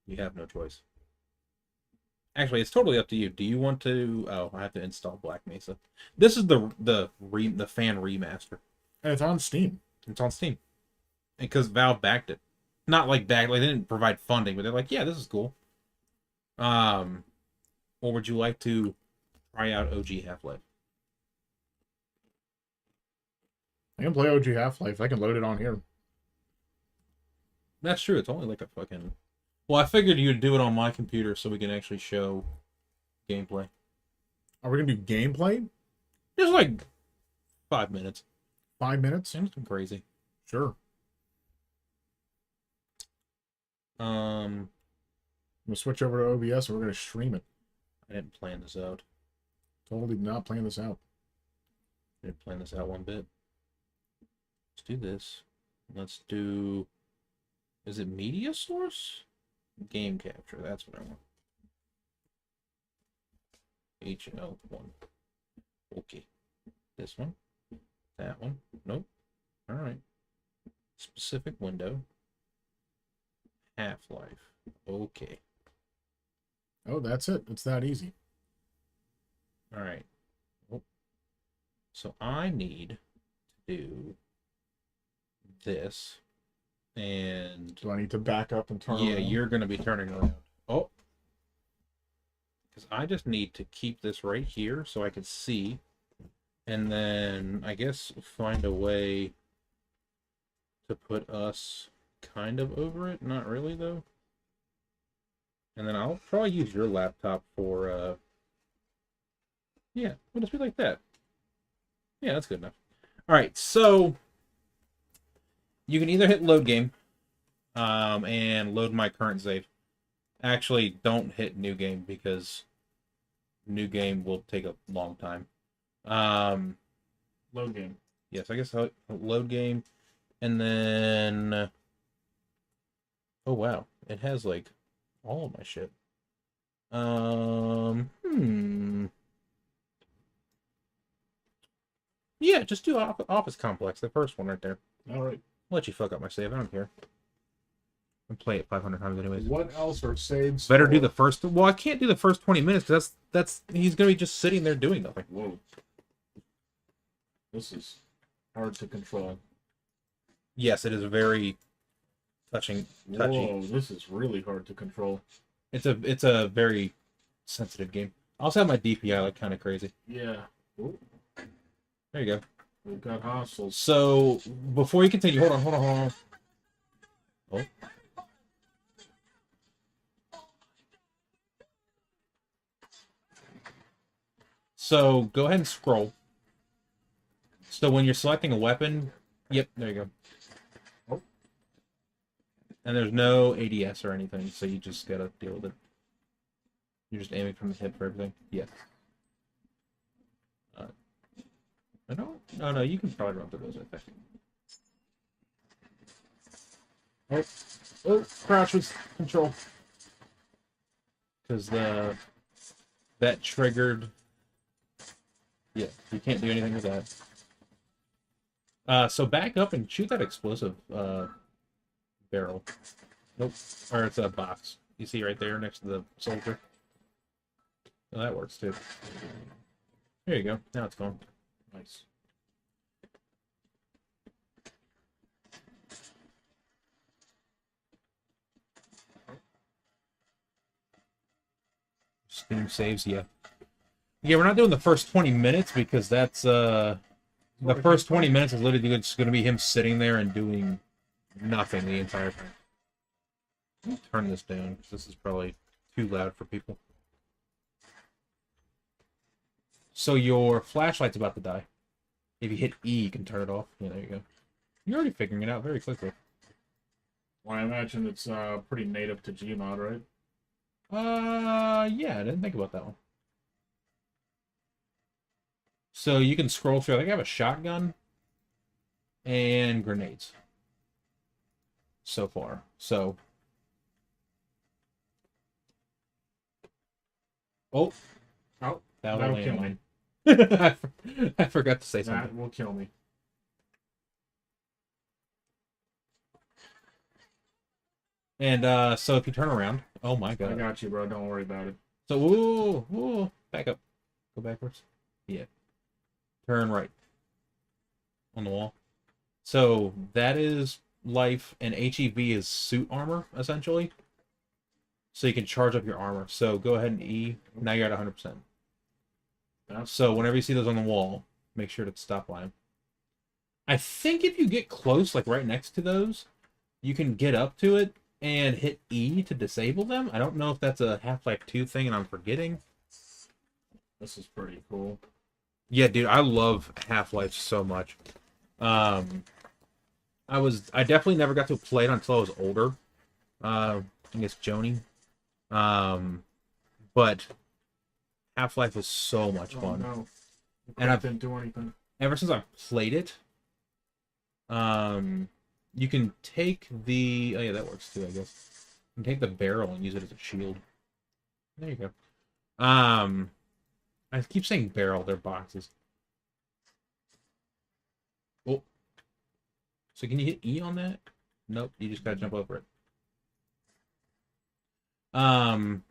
You have no choice. Actually, it's totally up to you. Do you want to... Oh, I have to install Black Mesa. This is the fan remaster. And it's on Steam. It's on Steam. Because Valve backed it. Not like backed, like they didn't provide funding, but they're like, yeah, this is cool. Or would you like to try out OG Half-Life? I can play OG Half-Life. I can load it on here. That's true. It's only like a fucking... Well, I figured you'd do it on my computer so we can actually show gameplay. Are we gonna do gameplay? Just like 5 minutes. 5 minutes? Seems crazy. Sure. I'm gonna switch over to OBS and we're gonna stream it. I didn't plan this out. Totally not plan this out. I didn't plan this out one bit. Let's do this. Let's do... Is it media source? Game capture. That's what I want. HL1. Okay. This one. That one. Nope. Alright. Specific window. Half-Life. Okay. Oh, that's it. It's that easy. Alright. Oh. So I need to do this. And do I need to back up and turn around? around? You're going to be turning around. Oh. Because I just need to keep this right here so I can see. And then, I guess, find a way to put us kind of over it. Not really, though. And then I'll probably use your laptop for, yeah, we'll just be like that. Yeah, that's good enough. Alright, so... You can either hit load game and load my current save. Actually, don't hit new game because new game will take a long time. Load game. Yes, I guess I'll load game. And then... Oh, wow. It has, like, all of my shit. Yeah, just do Office Complex, the first one right there. All right. I'll let you fuck up my save. I don't care. I'll play it 500 times anyways. What else are saves? Better do the first... Well, I can't do the first 20 minutes because that's he's going to be just sitting there doing nothing. Whoa. This is hard to control. Yes, it is very touchy. Whoa, this is really hard to control. It's a very sensitive game. I also have my DPI like kind of crazy. Yeah. Ooh. There you go. We've got hostiles. So, before you continue, hold on. Oh. So, go ahead and scroll. So, when you're selecting a weapon, yep, there you go. Oh. And there's no ADS or anything, so you just gotta deal with it. You're just aiming from the hip for everything. Yeah. I don't. No, you can probably run through those, I think. Oh, crouch was control. Because that triggered. Yeah, you can't do anything with that. So back up and shoot that explosive barrel. Nope. Or it's a box. You see right there next to the soldier. Oh, that works too. There you go. Now it's gone. Nice. Steam saves, yeah. Yeah, we're not doing the first 20 minutes because that's the first 20 minutes is literally just going to be him sitting there and doing nothing the entire time. I'll turn this down because this is probably too loud for people. So your flashlight's about to die. If you hit E, you can turn it off. Yeah, there you go. You're already figuring it out very quickly. Well, I imagine it's pretty native to Gmod, right? Yeah, I didn't think about that one. So you can scroll through. I think I have a shotgun and grenades so far. So, oh, that'll kill me. I forgot to say something. That will kill me. And so if you turn around, oh my god, I got you, bro. Don't worry about it. So ooh, back up, go backwards. Yeah, turn right on the wall. So that is life, and HEV is suit armor essentially. So you can charge up your armor. So go ahead and E. Now you're at 100%. So whenever you see those on the wall, make sure to stop by them. I think if you get close, like right next to those, you can get up to it and hit E to disable them. I don't know if that's a Half-Life 2 thing and I'm forgetting. This is pretty cool. Yeah, dude, I love Half-Life so much. I definitely never got to play it until I was older. I think it's Joni. But Half-Life was so much fun. No. And I didn't do anything. Ever since I've played it, you can take the... Oh, yeah, that works too, I guess. You can take the barrel and use it as a shield. There you go. I keep saying barrel, they're boxes. Oh. So can you hit E on that? Nope, you just gotta jump over it. And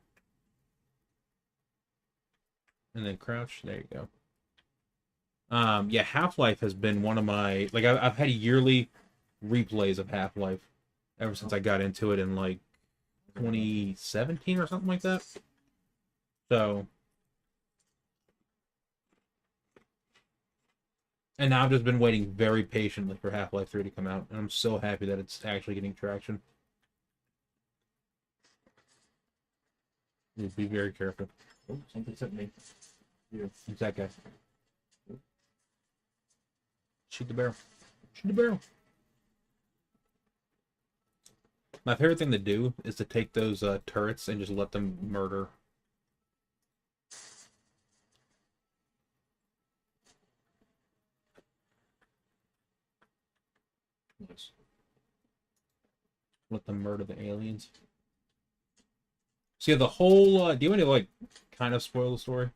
then crouch. There you go. Yeah, Half-Life has been one of my... Like, I've had yearly replays of Half-Life ever since I got into it in, like, 2017 or something like that. So... And now I've just been waiting very patiently for Half-Life 3 to come out, and I'm so happy that it's actually getting traction. Be very careful. Oh, something's hitting me. Yeah. Who's that guy? Shoot the barrel. Shoot the barrel. My favorite thing to do is to take those turrets and just let them murder. Nice. Let them murder the aliens. So yeah, the whole... do you want to, like, kind of spoil the story?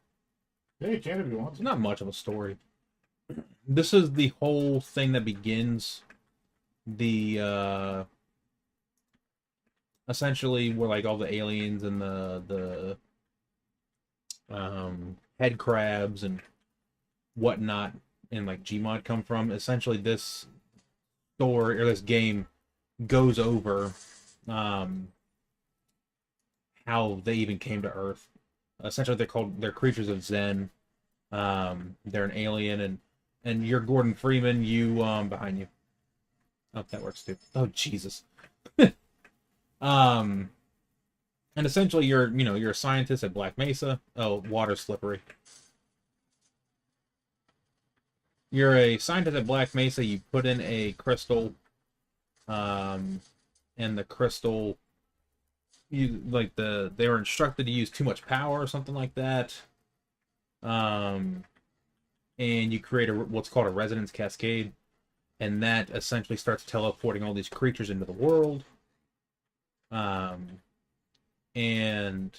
Yeah, you can if you want to. It's not much of a story. This is the whole thing that begins the... essentially, where, like, all the aliens and the head crabs and whatnot in, like, Gmod come from. Essentially, this story, or this game, goes over how they even came to Earth. Essentially, they're creatures of Zen. They're an alien, and you're Gordon Freeman. You behind you. Oh, that works too. Oh, Jesus. And essentially, you're a scientist at Black Mesa. Oh, water's slippery. You're a scientist at Black Mesa. You put in a crystal, and the crystal, they were instructed to use too much power or something like that. and you create what's called a resonance cascade, and that essentially starts teleporting all these creatures into the world. And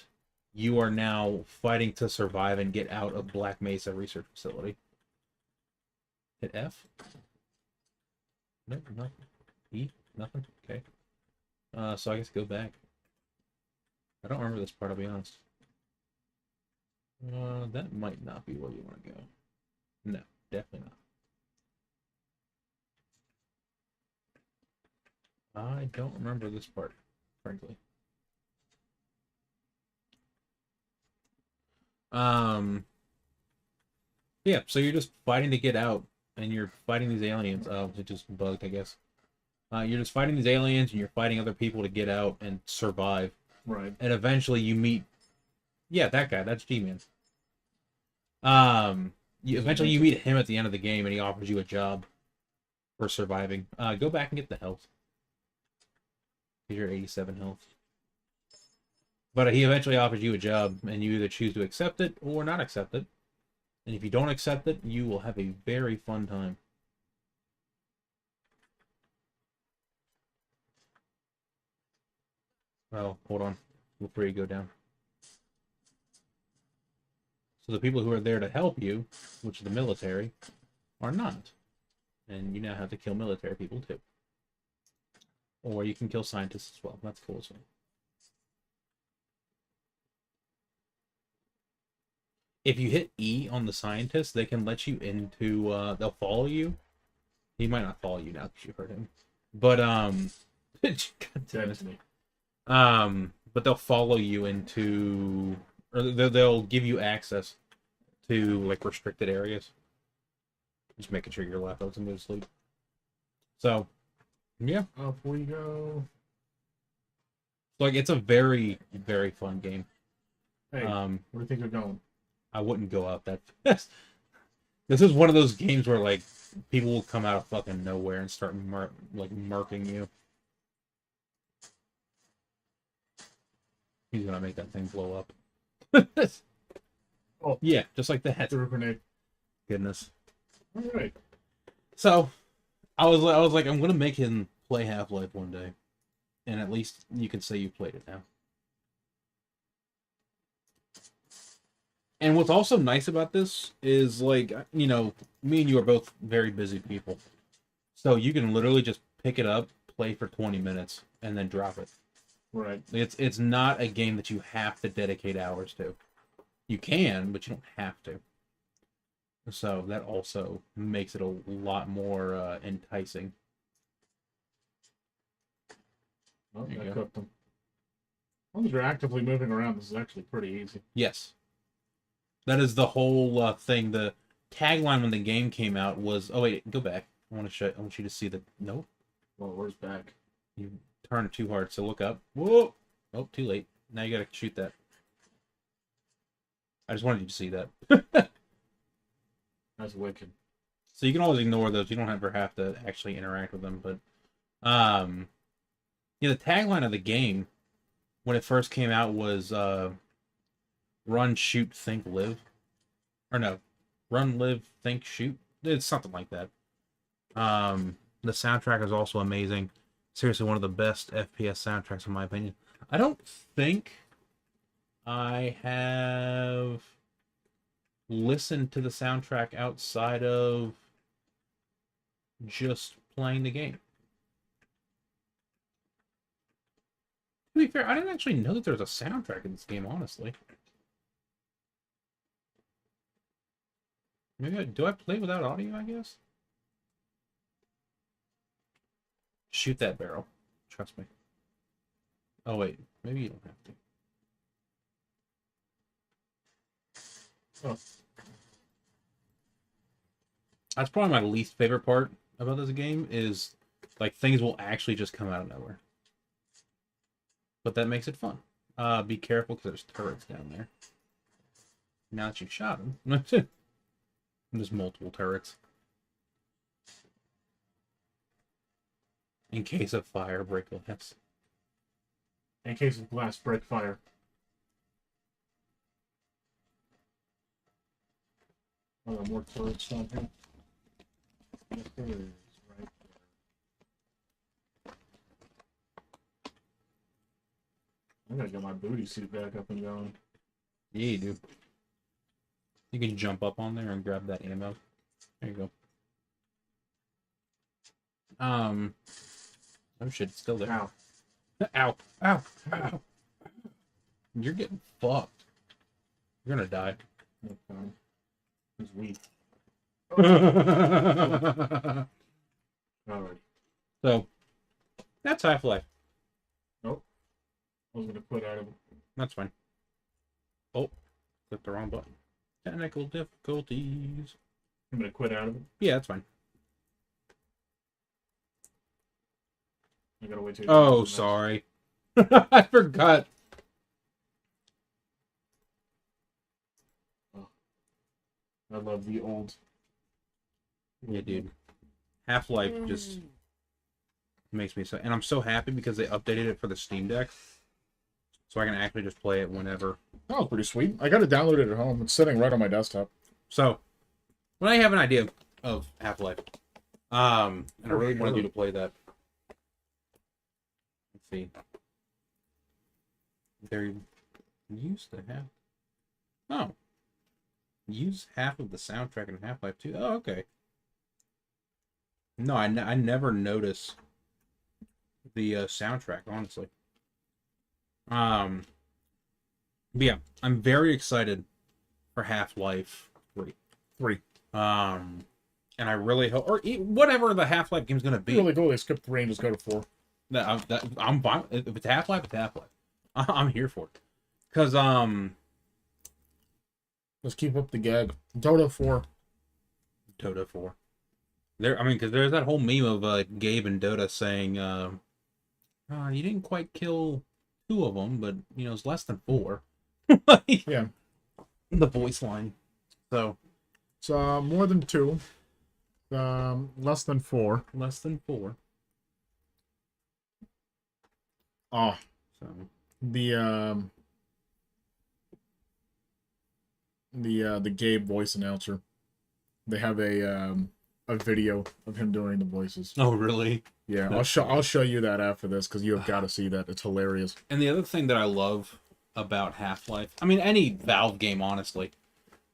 you are now fighting to survive and get out of Black Mesa Research Facility. Hit F? No, nothing. E? Nothing? Okay. So I guess go back. I don't remember this part, I'll be honest. That might not be where you want to go. No, definitely not. I don't remember this part, frankly. Yeah, so you're just fighting to get out, and you're fighting these aliens. Oh, it just bugged, I guess. You're just fighting these aliens, and you're fighting other people to get out and survive. Right. And eventually you meet... Yeah, that guy. That's G-Man. Eventually you meet him at the end of the game, and he offers you a job for surviving. Go back and get the health. Because you're 87 health. But he eventually offers you a job, and you either choose to accept it or not accept it. And if you don't accept it, you will have a very fun time. Well, hold on. Before you go down. So the people who are there to help you, which are the military, are not. And you now have to kill military people too. Or you can kill scientists as well. That's cool as well. If you hit E on the scientist, they can let you into, they'll follow you. He might not follow you now because you hurt him. But, God damn it. But they'll follow you into, or they'll give you access to, like, restricted areas. Just making sure you're left out and go to sleep. So, yeah. Off we go. Like, it's a very, very fun game. Hey, where do you think you're going? I wouldn't go out that fast. This is one of those games where, like, people will come out of fucking nowhere and start murking you. He's gonna make that thing blow up. Oh, yeah, just like that. Grenade. Goodness. All right. So, I was like, I'm gonna make him play Half-Life one day, and at least you can say you played it now. And what's also nice about this is, like, you know, me and you are both very busy people. So you can literally just pick it up, play for 20 minutes, and then drop it. Right. It's not a game that you have to dedicate hours to. You can, but you don't have to. So that also makes it a lot more enticing. Oh, I cooked them. As long as you're actively moving around, this is actually pretty easy. Yes. That is the whole thing. The tagline when the game came out was, "Oh wait, go back. I want you to see the nope. Well, where's back? You turned it too hard, so look up. Whoa! Oh, too late. Now you gotta shoot that. I just wanted you to see that. That's wicked. So you can always ignore those. You don't ever have to actually interact with them. But, yeah, the tagline of the game when it first came out was "Run, shoot, think, live," or no, "Run, live, think, shoot." It's something like that. The soundtrack is also amazing. Seriously, one of the best FPS soundtracks in my opinion. I don't think I have listened to the soundtrack outside of just playing the game. To be fair, I didn't actually know that there was a soundtrack in this game, honestly. Maybe do I play without audio, I guess? Shoot that barrel. Trust me. Oh, wait. Maybe you don't have to. Oh. That's probably my least favorite part about this game is, like, things will actually just come out of nowhere. But that makes it fun. Be careful because there's turrets down there. Now that you've shot them. There's multiple turrets. In case of fire, break glass. In case of glass, break fire. More turrets down here. Yes, there is, right there. I gotta get my booty suit back up and going. Yeah, you do. You can jump up on there and grab that ammo. There you go. Oh shit, it's still there. Ow. Ow. Ow. Ow. You're getting fucked. You're gonna die. It's weak. Alright. So, that's Half-Life. Nope. I was gonna quit out of it. That's fine. Oh, clicked the wrong button. Technical difficulties. I'm gonna quit out of it. Yeah, that's fine. I gotta wait till. Oh, sorry. I forgot. Oh. I love the old. Yeah, dude. Half-Life just makes me so... And I'm so happy because they updated it for the Steam Deck. So I can actually just play it whenever. Oh, pretty sweet. I got it downloaded at home. It's sitting right on my desktop. So, when I have an idea of Half-Life, and I really want you to play that. Let's see. They used to have... Oh. Use half of the soundtrack in Half-Life 2. Oh, okay. No, I never notice the soundtrack, honestly. But yeah, I'm very excited for Half-Life 3. And I really hope, or whatever the Half-Life game's gonna be. Really cool. They skip 3 and just go to 4. I'm fine. If it's Half-Life, it's Half-Life. I'm here for it. Cause let's keep up the gag. Dota 4. Dota 4. Because there's that whole meme of Gabe and Dota saying, you didn't quite kill 2 of them, but it's less than 4. Yeah. The voice line. So it's more than 2. Less than 4. Less than 4. Oh. So the Gabe voice announcer. They have a video of him doing the voices. Oh, really? Yeah, I'll show you that after this because you have got to see that. It's hilarious. And the other thing that I love about Half-Life, I mean, any Valve game, honestly,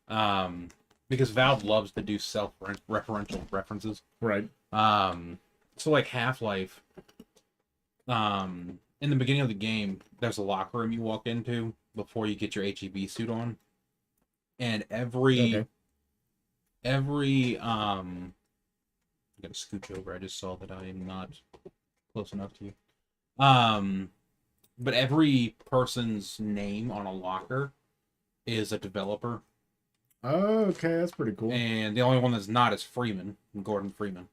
because Valve loves to do self-referential references. Right. So like Half-Life, in the beginning of the game, there's a locker room you walk into before you get your HEV suit on, and every I gotta scooch over. I just saw that I am not close enough to you. But every person's name on a locker is a developer. Oh, okay, that's pretty cool. And the only one that's not is Freeman, Gordon Freeman.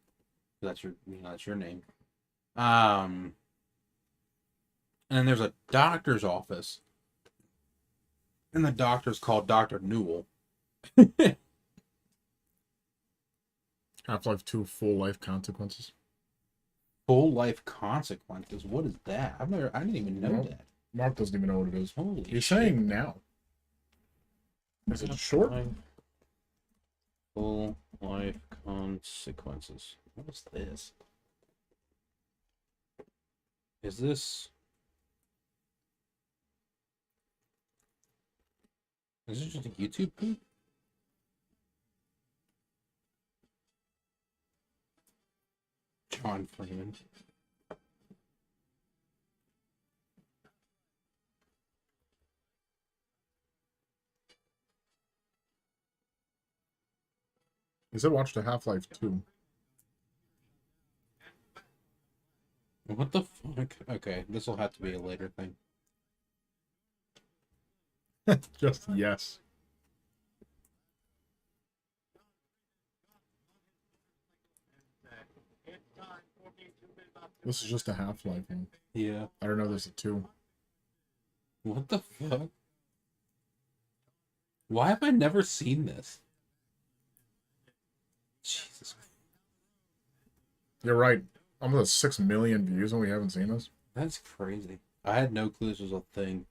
That's your name. And then there's a doctor's office, and the doctor's called Dr. Newell. Half-Life 2 Full Life Consequences. Full Life Consequences? What is that? I didn't even know that. Mark doesn't even know what it is. Holy You're shit. saying now. Is it short? Full Life Consequences. What is this? Is this just a YouTube poop? John Freeman. He said watch the Half-Life 2. What the fuck? Okay, this will have to be a later thing. Just yes. This is just a Half-Life one. Yeah. I don't know there's a 2. What the fuck? Why have I never seen this? Jesus. You're right. Almost 6 million views and we haven't seen this. That's crazy. I had no clue this was a thing.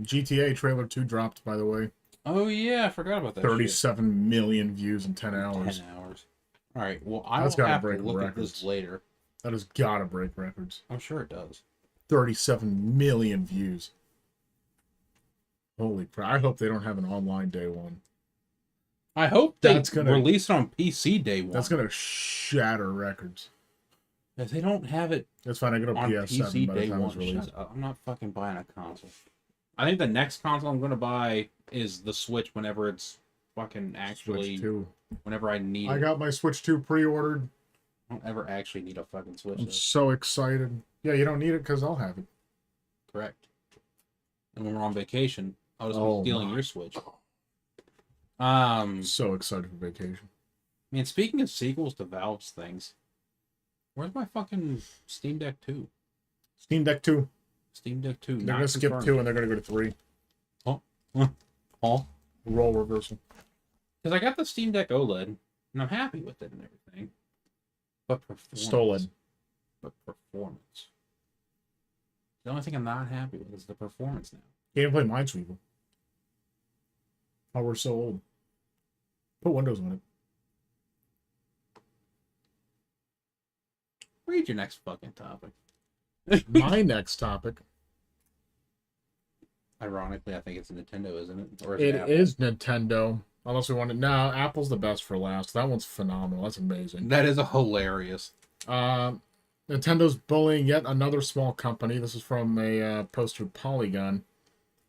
GTA trailer 2 dropped, by the way. Oh yeah, I forgot about that. 37 million views in 10 hours. 10 hours. All right. Well, I That's will gotta have to break look at records. this later. That has gotta break records. I'm sure it does. 37 million views. Holy crap! I hope they don't have an online day one. I hope they release it on PC day one. That's gonna shatter records. If they don't have it, that's fine. I get a PS7 by the time it's released. I'm not fucking buying a console. I think the next console I'm gonna buy is the Switch whenever it's fucking actually. Switch 2. Whenever I need. I got my Switch 2 pre-ordered. I don't ever actually need a fucking Switch. I'm so excited. Yeah, you don't need it because I'll have it. Correct. And when we're on vacation, I'll just be stealing your Switch. So excited for vacation. I mean, speaking of sequels to Valve's things, where's my fucking Steam Deck 2? Steam Deck 2. Steam Deck 2. They're gonna skip 2 and they're gonna go to 3. Oh. Role reversal. Because I got the Steam Deck OLED, and I'm happy with it and everything. But performance. Stolen. But performance. The only thing I'm not happy with is the performance now. Can't play Minesweeper. Oh, we're so old. Put Windows on it. Read your next fucking topic. My next topic. Ironically, I think it's Nintendo, isn't it? Or It is Nintendo. Unless we want to... No, Apple's the best for last. That one's phenomenal. That's amazing. That is hilarious. Nintendo's bullying yet another small company. This is from a post from Polygon.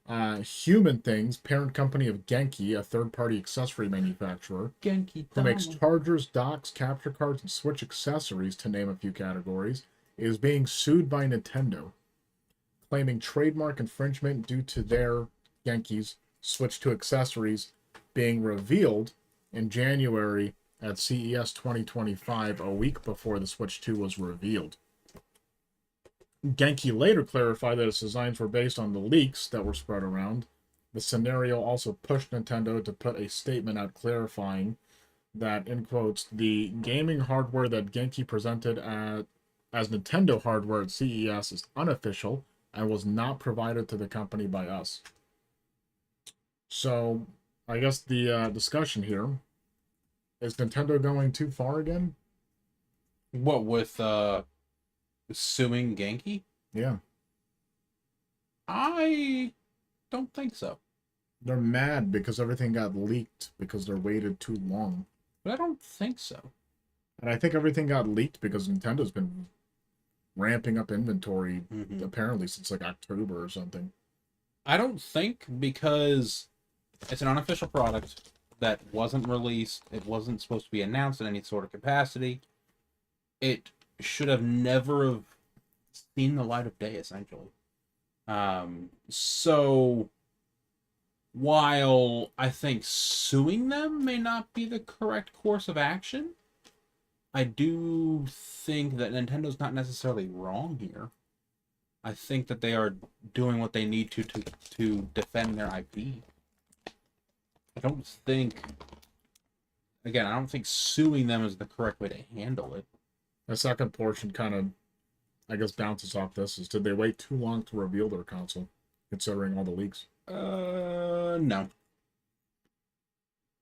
Human Things, parent company of Genki, a third-party accessory manufacturer, Genki who makes chargers, docks, capture cards, and Switch accessories, to name a few categories, is being sued by Nintendo, claiming trademark infringement due to their, Genki's, Switch 2 accessories being revealed in January at CES 2025, a week before the Switch 2 was revealed. Genki later clarified that its designs were based on the leaks that were spread around. The scenario also pushed Nintendo to put a statement out clarifying that, in quotes, the gaming hardware that Genki presented as Nintendo hardware at CES is unofficial and was not provided to the company by us. So, I guess the discussion here is Nintendo going too far again? What, with suing Genki? Yeah. I don't think so. They're mad because everything got leaked because they waited too long. But I don't think so. And I think everything got leaked because Nintendo's been ramping up inventory apparently since like October or something. I don't think, because it's an unofficial product that wasn't released. It wasn't supposed to be announced in any sort of capacity. It should have never have seen the light of day, essentially. So while I think suing them may not be the correct course of action, I do think that Nintendo's not necessarily wrong here. I think that they are doing what they need to defend their IP. I don't think suing them is the correct way to handle it. The second portion kind of, I guess, bounces off this, is did they wait too long to reveal their console, considering all the leaks? No.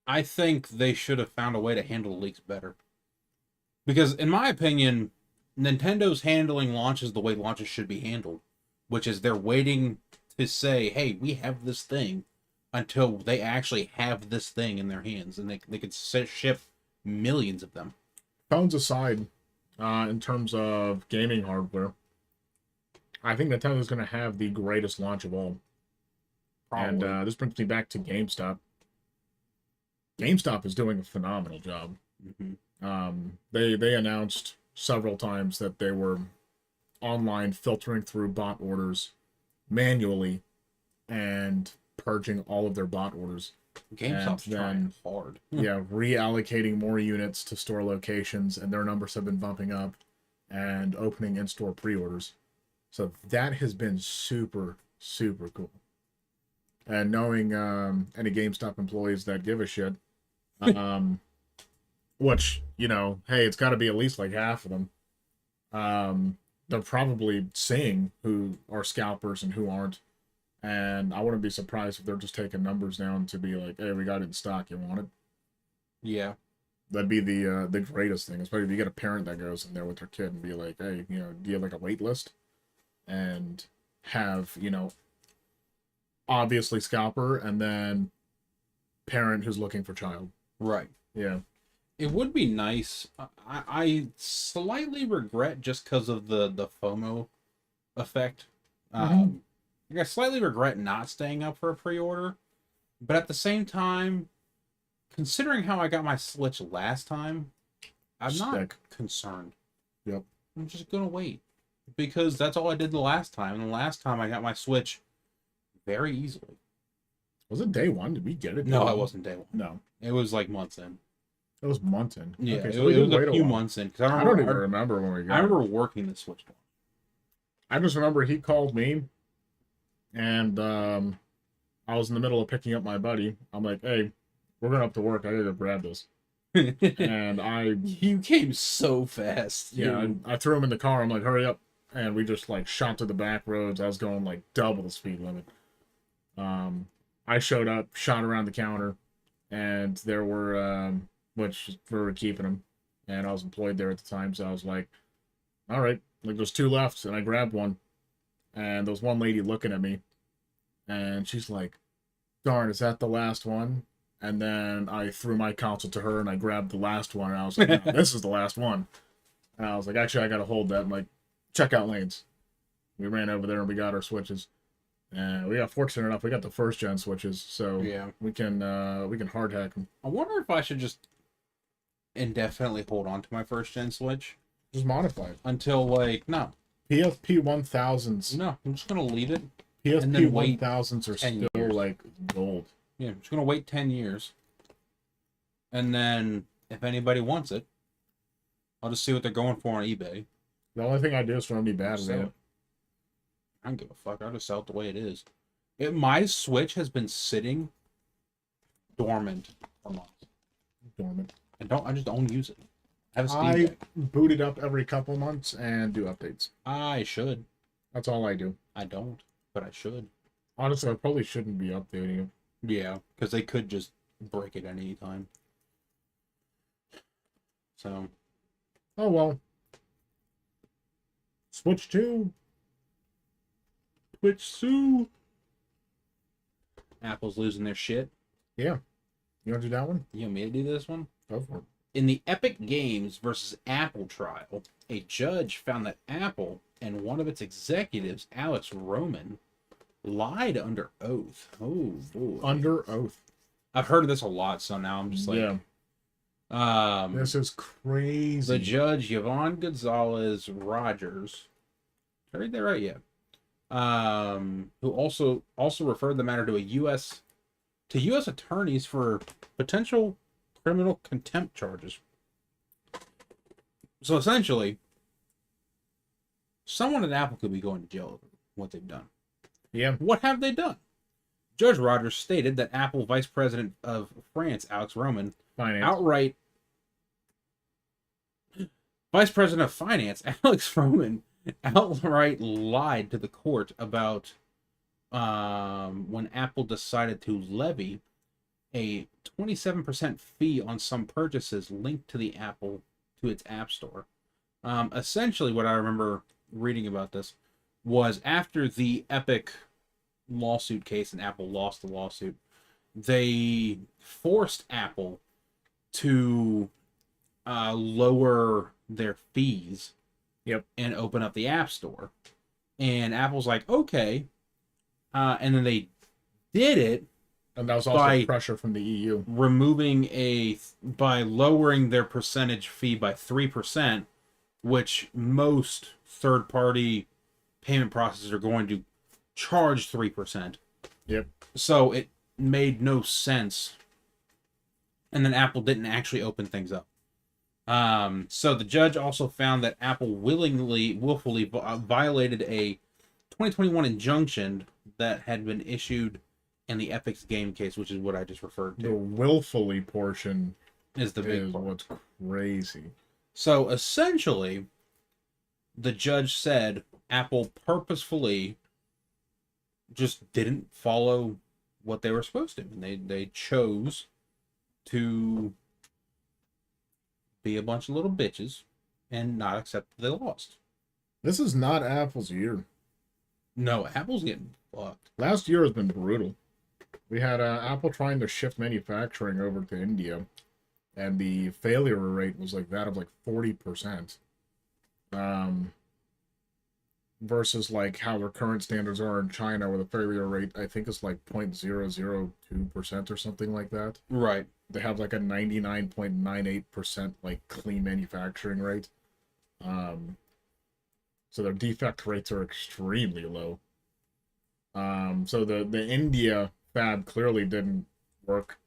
I think they should have found a way to handle the leaks better. Because, in my opinion, Nintendo's handling launches the way launches should be handled, which is they're waiting to say, hey, we have this thing, until they actually have this thing in their hands, and they could ship millions of them. Phones aside, in terms of gaming hardware, I think Nintendo's going to have the greatest launch of all. Probably. And this brings me back to GameStop. GameStop is doing a phenomenal job. They announced several times that they were online filtering through bot orders manually and purging all of their bot orders. GameStop's trying hard. Yeah, reallocating more units to store locations, and their numbers have been bumping up, and opening in-store pre-orders. So that has been super, super cool. And knowing any GameStop employees that give a shit, which, you know, hey, it's got to be at least like half of them. They're probably seeing who are scalpers and who aren't. And I wouldn't be surprised if they're just taking numbers down to be like, hey, we got it in stock. You want it? Yeah. That'd be the greatest thing, especially if you get a parent that goes in there with their kid and be like, hey, do you have like a wait list? And have, obviously scalper and then parent who's looking for child. Right. Yeah. It would be nice. I slightly regret just because of the FOMO effect. I slightly regret not staying up for a pre-order, but at the same time, considering how I got my Switch last time, I'm not concerned. Yep. I'm just gonna wait because that's all I did the last time. And the last time I got my Switch very easily. Was it day one? Did we get it? No, it wasn't day one. No, it was like months in. It was months in. Yeah, okay, so it was a few months in. Cause I don't even remember when we got it. I remember working the Switch one. I just remember he called me, and I was in the middle of picking up my buddy. I'm like, hey, we're going up to work. I gotta go grab this. And You came so fast. Yeah, I threw him in the car. I'm like, hurry up. And we just like shot to the back roads. I was going like double the speed limit. I showed up, shot around the counter, and there were, which we were keeping them. And I was employed there at the time. So I was like, all right, like there's two left. And I grabbed one. And there was one lady looking at me. And she's like, darn, is that the last one? And then I threw my console to her and I grabbed the last one. And I was like, no, this is the last one. And I was like, actually, I got to hold that. I'm like, check out lanes. We ran over there and we got our Switches. And we got fortunate enough, we got the first gen Switches. So yeah, we can hard hack them. I wonder if I should just indefinitely hold on to my first gen Switch. Just modify it. Until PSP 1000s. No, I'm just going to leave it. PSP 1000s are still years. Like gold. Yeah, I'm just going to wait 10 years. And then, if anybody wants it, I'll just see what they're going for on eBay. The only thing I do is for them to be bad. I don't give a fuck. I'll just sell it the way it is. My Switch has been sitting dormant for months. Dormant. I just don't use it. I boot it up every couple months and do updates. I should. That's all I do. I don't, but I should. Honestly, I probably shouldn't be updating it. Yeah, because they could just break it at any time. So. Oh, well. Switch 2. Switch 2. Apple's losing their shit. Yeah. You want to do that one? You want me to do this one? Go for it. In the Epic Games versus Apple trial, a judge found that Apple and one of its executives, Alyx Roman, lied under oath. Oh, boy. Under oath. I've heard of this a lot, so now I'm just like... Yeah. This is crazy. The judge, Yvonne Gonzalez Rogers... Did I read that right? Yeah. Who also referred the matter to U.S. attorneys for potential criminal contempt charges. So essentially, someone at Apple could be going to jail over what they've done. Yeah. What have they done? Judge Rogers stated that Apple Vice President of France, Alyx Roman, Vice President of Finance, Alyx Roman, outright lied to the court about when Apple decided to levy a 27% fee on some purchases linked to its App Store. Essentially, what I remember reading about this was after the Epic lawsuit case and Apple lost the lawsuit, they forced Apple to lower their fees. Yep. And open up the App Store. And Apple's like, okay. And then they did it. And that was also pressure from the EU. By lowering their percentage fee by 3%, which most third-party payment processors are going to charge 3%. Yep. So it made no sense. And then Apple didn't actually open things up. So the judge also found that Apple willfully violated a 2021 injunction that had been issued in the Epic's game case, which is what I just referred to. The willfully portion is the big part. What's crazy. So essentially, the judge said Apple purposefully just didn't follow what they were supposed to, and they chose to be a bunch of little bitches and not accept that they lost. This is not Apple's year. No, Apple's getting fucked. Last year has been brutal. We had Apple trying to shift manufacturing over to India, and the failure rate was like that of like 40%. Versus like how their current standards are in China, where the failure rate I think is like 0.002% or something like that. Right. They have like a 99.98% like clean manufacturing rate. So their defect rates are extremely low. So the India fab clearly didn't work.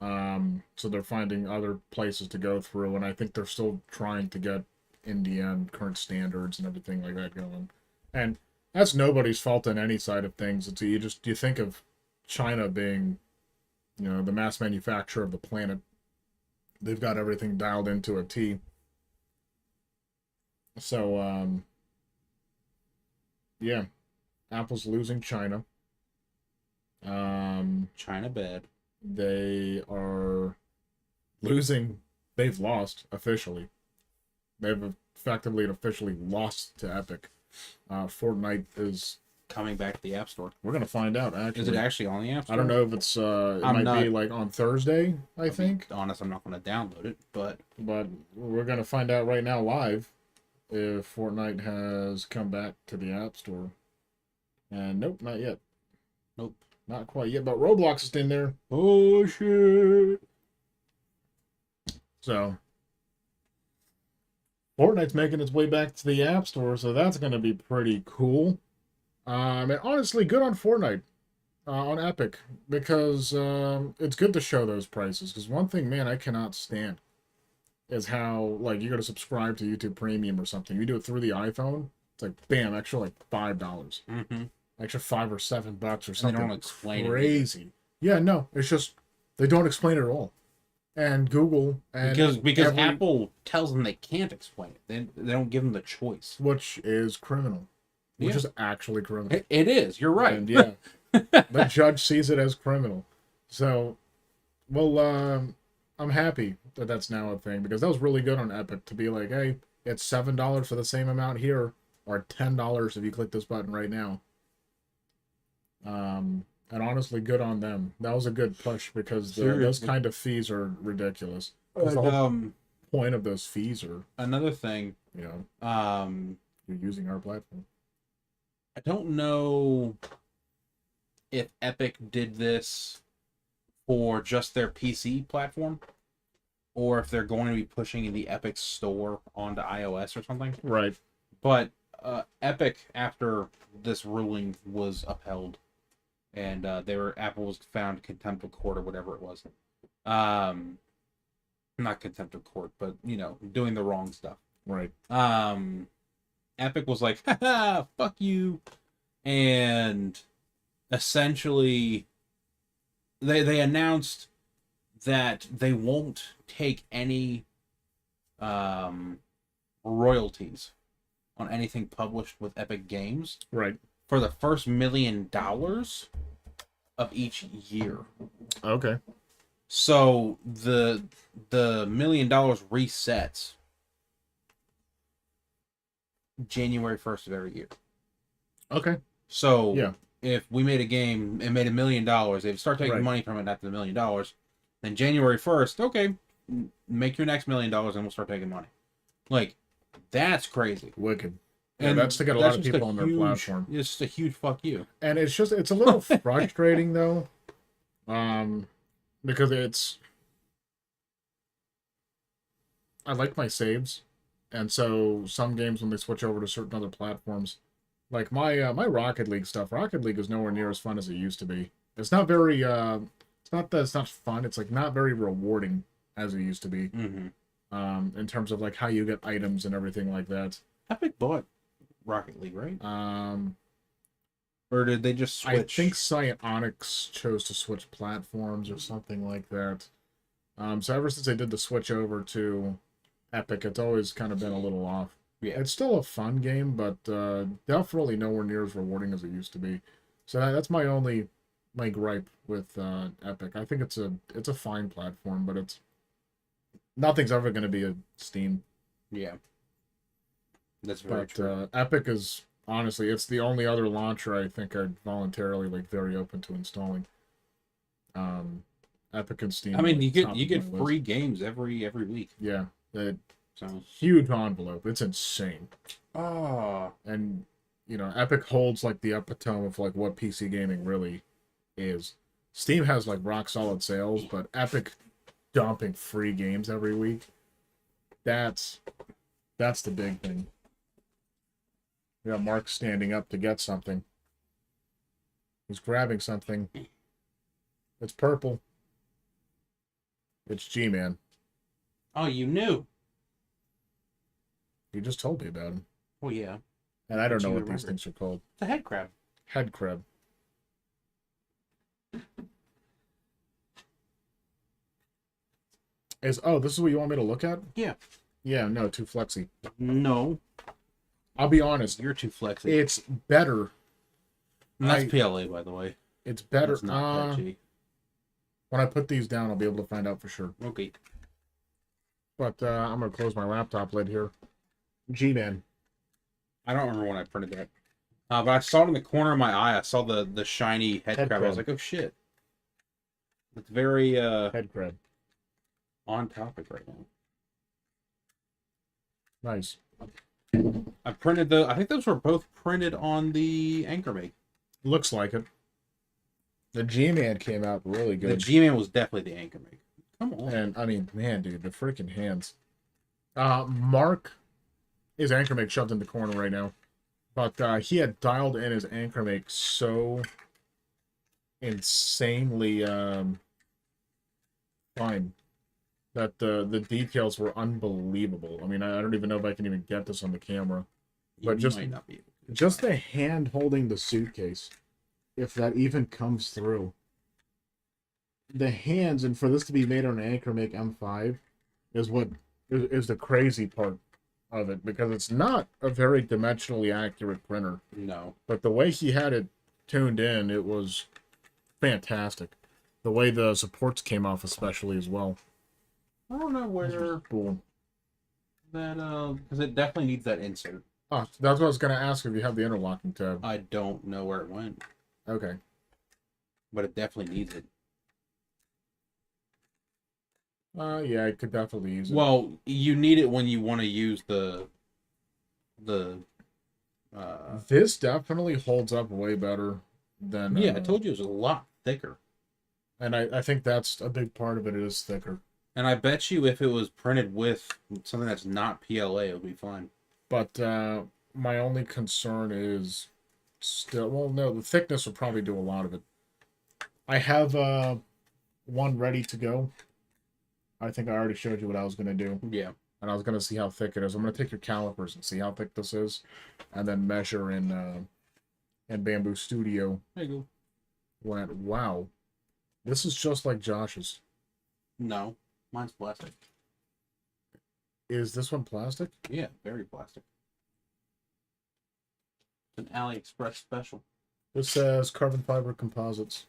So they're finding other places to go through, and I think they're still trying to get India and current standards and everything like that going. And that's nobody's fault on any side of things. It's you think of China being, the mass manufacturer of the planet. They've got everything dialed into a T. So yeah, Apple's losing China. China bad. They are losing. They've lost officially. They've effectively and officially lost to Epic. Fortnite is coming back to the App Store. We're gonna find out. Actually, is it actually on the App Store? I don't know if it's. It might be like on Thursday. I think. Honest, I'm not gonna download it, but we're gonna find out right now live if Fortnite has come back to the App Store. And nope, not yet. Nope, not quite yet. But Roblox is in there. Oh shit! So. Fortnite's making its way back to the App Store, so that's going to be pretty cool. And honestly, good on Fortnite, on Epic, because it's good to show those prices. Because one thing, man, I cannot stand is how, like, you're going to subscribe to YouTube Premium or something. You do it through the iPhone, it's like, bam, extra, like, $5. Mm-hmm. Extra $5 or $7 or something. And they don't explain crazy. It yeah, no, it's just, they don't explain it at all. And Google and because Apple tells them they can't explain it. They don't give them the choice, which is criminal. Which is actually criminal. It is. You're right. And yeah, the judge sees it as criminal. So, well, I'm happy that that's now a thing, because that was really good on Epic to be like, hey, it's $7 for the same amount here, or $10 if you click this button right now. And honestly, good on them. That was a good push, because those kind of fees are ridiculous. The whole point of those fees are another thing. You're using our platform. I don't know if Epic did this for just their PC platform, or if they're going to be pushing the Epic Store onto iOS or something. Right. But Epic, after this ruling was upheld, and Apple was found contempt of court or whatever it was. Not contempt of court, but doing the wrong stuff. Right. Epic was like, haha, fuck you. And essentially they announced that they won't take any royalties on anything published with Epic Games. Right. For the first $1 million of each year. Okay. So the $1 million resets January 1st of every year. Okay. So yeah, if we made a game and made $1 million, they'd start taking money from it after the $1 million. Then January 1st, okay, make your next $1 million and we'll start taking money. Like, that's crazy. Wicked. Yeah, and that's to get a lot of people on their platform. It's just a huge fuck you. And it's a little frustrating though. Because I like my saves. And so some games, when they switch over to certain other platforms, like my Rocket League stuff, Rocket League is nowhere near as fun as it used to be. It's not very it's not that it's not fun, it's like not very rewarding as it used to be. Mm-hmm. In terms of like how you get items and everything like that. Epic bought Rocket League, right? Or did they just switch? I think Psyonix chose to switch platforms or something like that. So ever since they did the switch over to Epic, it's always kind of been a little off. Yeah. It's still a fun game, but definitely nowhere near as rewarding as it used to be. So that's my gripe with Epic. I think it's a fine platform, but nothing's ever going to be a Steam. Yeah. That's very true. Epic is honestly, it's the only other launcher I think I'd voluntarily very open to installing. Epic and Steam. I mean, you get free games every week. Yeah, so huge envelope. It's insane. And Epic holds the epitome of what PC gaming really is. Steam has rock solid sales, but Epic dumping free games every week. That's the big thing. We got Mark standing up to get something. He's grabbing something. It's purple. It's G-Man. Oh, you knew. You just told me about him. Well, yeah. And I don't know what these things are called. It's a head crab. Head crab. This is what you want me to look at? Yeah. Yeah, no, too flexy. No. I'll be honest. You're too flexy. It's better. And that's PLA, by the way. It's better. It's not PUBG. When I put these down, I'll be able to find out for sure. Okay. But I'm going to close my laptop lid here. G-Man. I don't remember when I printed that. But I saw it in the corner of my eye. I saw the shiny head crab. I was like, oh, shit. It's very head crab. On topic right now. Nice. I think those were both printed on the Anchor Make. Looks like it. The G-Man came out really good. The G-Man was definitely the Anchor Make. Come on. And, I mean, man, dude, the freaking hands. Mark, his Anchor Make shoved in the corner right now. But he had dialed in his Anchor Make so insanely fine that the details were unbelievable. I mean, I don't even know if I can even get this on the camera. But just the hand holding the suitcase, if that even comes through. The hands, and for this to be made on an Anchor Make M5 is the crazy part of it, because it's not a very dimensionally accurate printer. No. But the way he had it tuned in, it was fantastic. The way the supports came off especially as well. I don't know where cool. That because it definitely needs that insert. Oh, that's what I was gonna ask, if you have the interlocking tab. I don't know where it went. Okay. But it definitely needs it. Yeah, I could definitely use it. Well, you need it when you want to use the this definitely holds up way better than I told you it was a lot thicker. And I think that's a big part of it. It is thicker. And I bet you if it was printed with something that's not PLA, it would be fine. But my only concern is still, well, no, the thickness will probably do a lot of it. I have one ready to go. I think I already showed you what I was going to do. Yeah. And I was going to see how thick it is. I'm going to take your calipers and see how thick this is, and then measure in Bamboo Studio. There you go. Wow. This is just like Josh's. No. Mine's plastic. Is this one plastic? Yeah, very plastic. It's an AliExpress special. This says carbon fiber composites.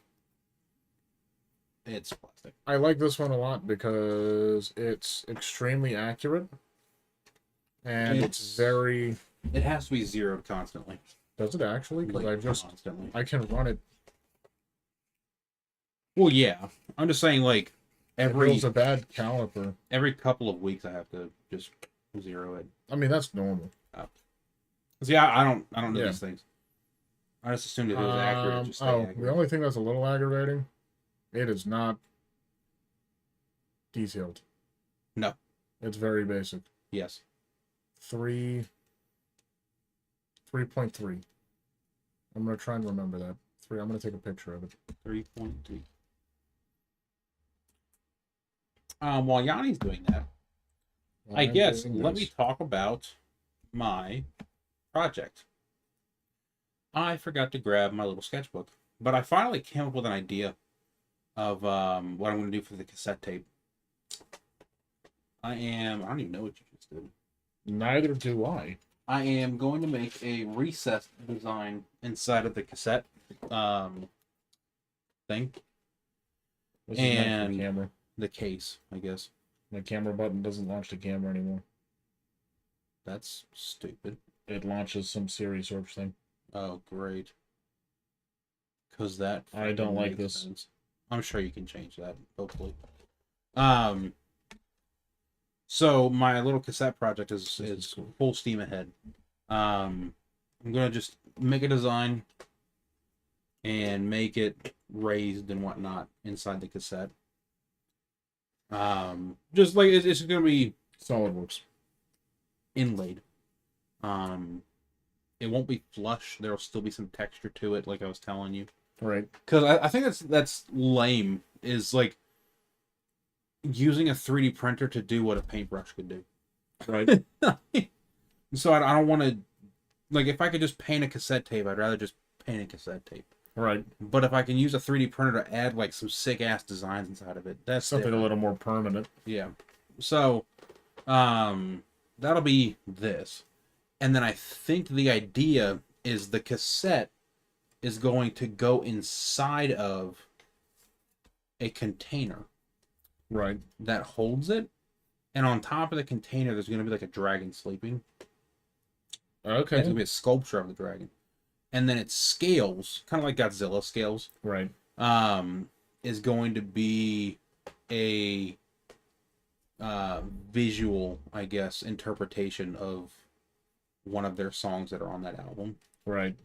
It's plastic. I like this one a lot because it's extremely accurate. And it's very... It has to be zeroed constantly. Does it actually? Because constantly. I can run it. Well, yeah. I'm just saying, it was a bad caliper. Every couple of weeks, I have to just zero it. I mean, that's normal. See, I don't know these things. I just assumed it was accurate. Just accurate. The only thing that's a little aggravating, it is not detailed. No. It's very basic. Yes. 3.3. I'm gonna try and remember that. 3. I'm gonna take a picture of it. 3.3. While Yanni's doing that, I guess let me talk about my project. I forgot to grab my little sketchbook, but I finally came up with an idea of what I'm going to do for the cassette tape. I don't even know what you just did. Neither do I. I am going to make a recessed design inside of the cassette thing. This is meant for the camera. The case, I guess. The camera button doesn't launch the camera anymore. That's stupid. It launches some Siri search thing. Oh, great. Because that... I don't like this. Sense. I'm sure you can change that, hopefully. So my little cassette project is full steam ahead. I'm gonna just make a design and make it raised and whatnot inside the cassette. Just like it's gonna be SolidWorks inlaid. It won't be flush. There'll still be some texture to it, like I was telling you. Right. Because I think that's lame. Is like using a 3D printer to do what a paintbrush could do. Right. So I don't want to, like, if I could just paint a cassette tape, I'd rather just paint a cassette tape. Right. But if I can use a 3D printer to add like some sick ass designs inside of it, that's something different. A little more permanent. Yeah. So, that'll be this, and then I think the idea is the cassette is going to go inside of a container. Right. That holds it, and on top of the container there's going to be like a dragon sleeping. Okay. It's going to be a sculpture of the dragon. And then its scales, kind of like Godzilla scales. Right. Is going to be a visual, I guess, interpretation of one of their songs that are on that album. Right.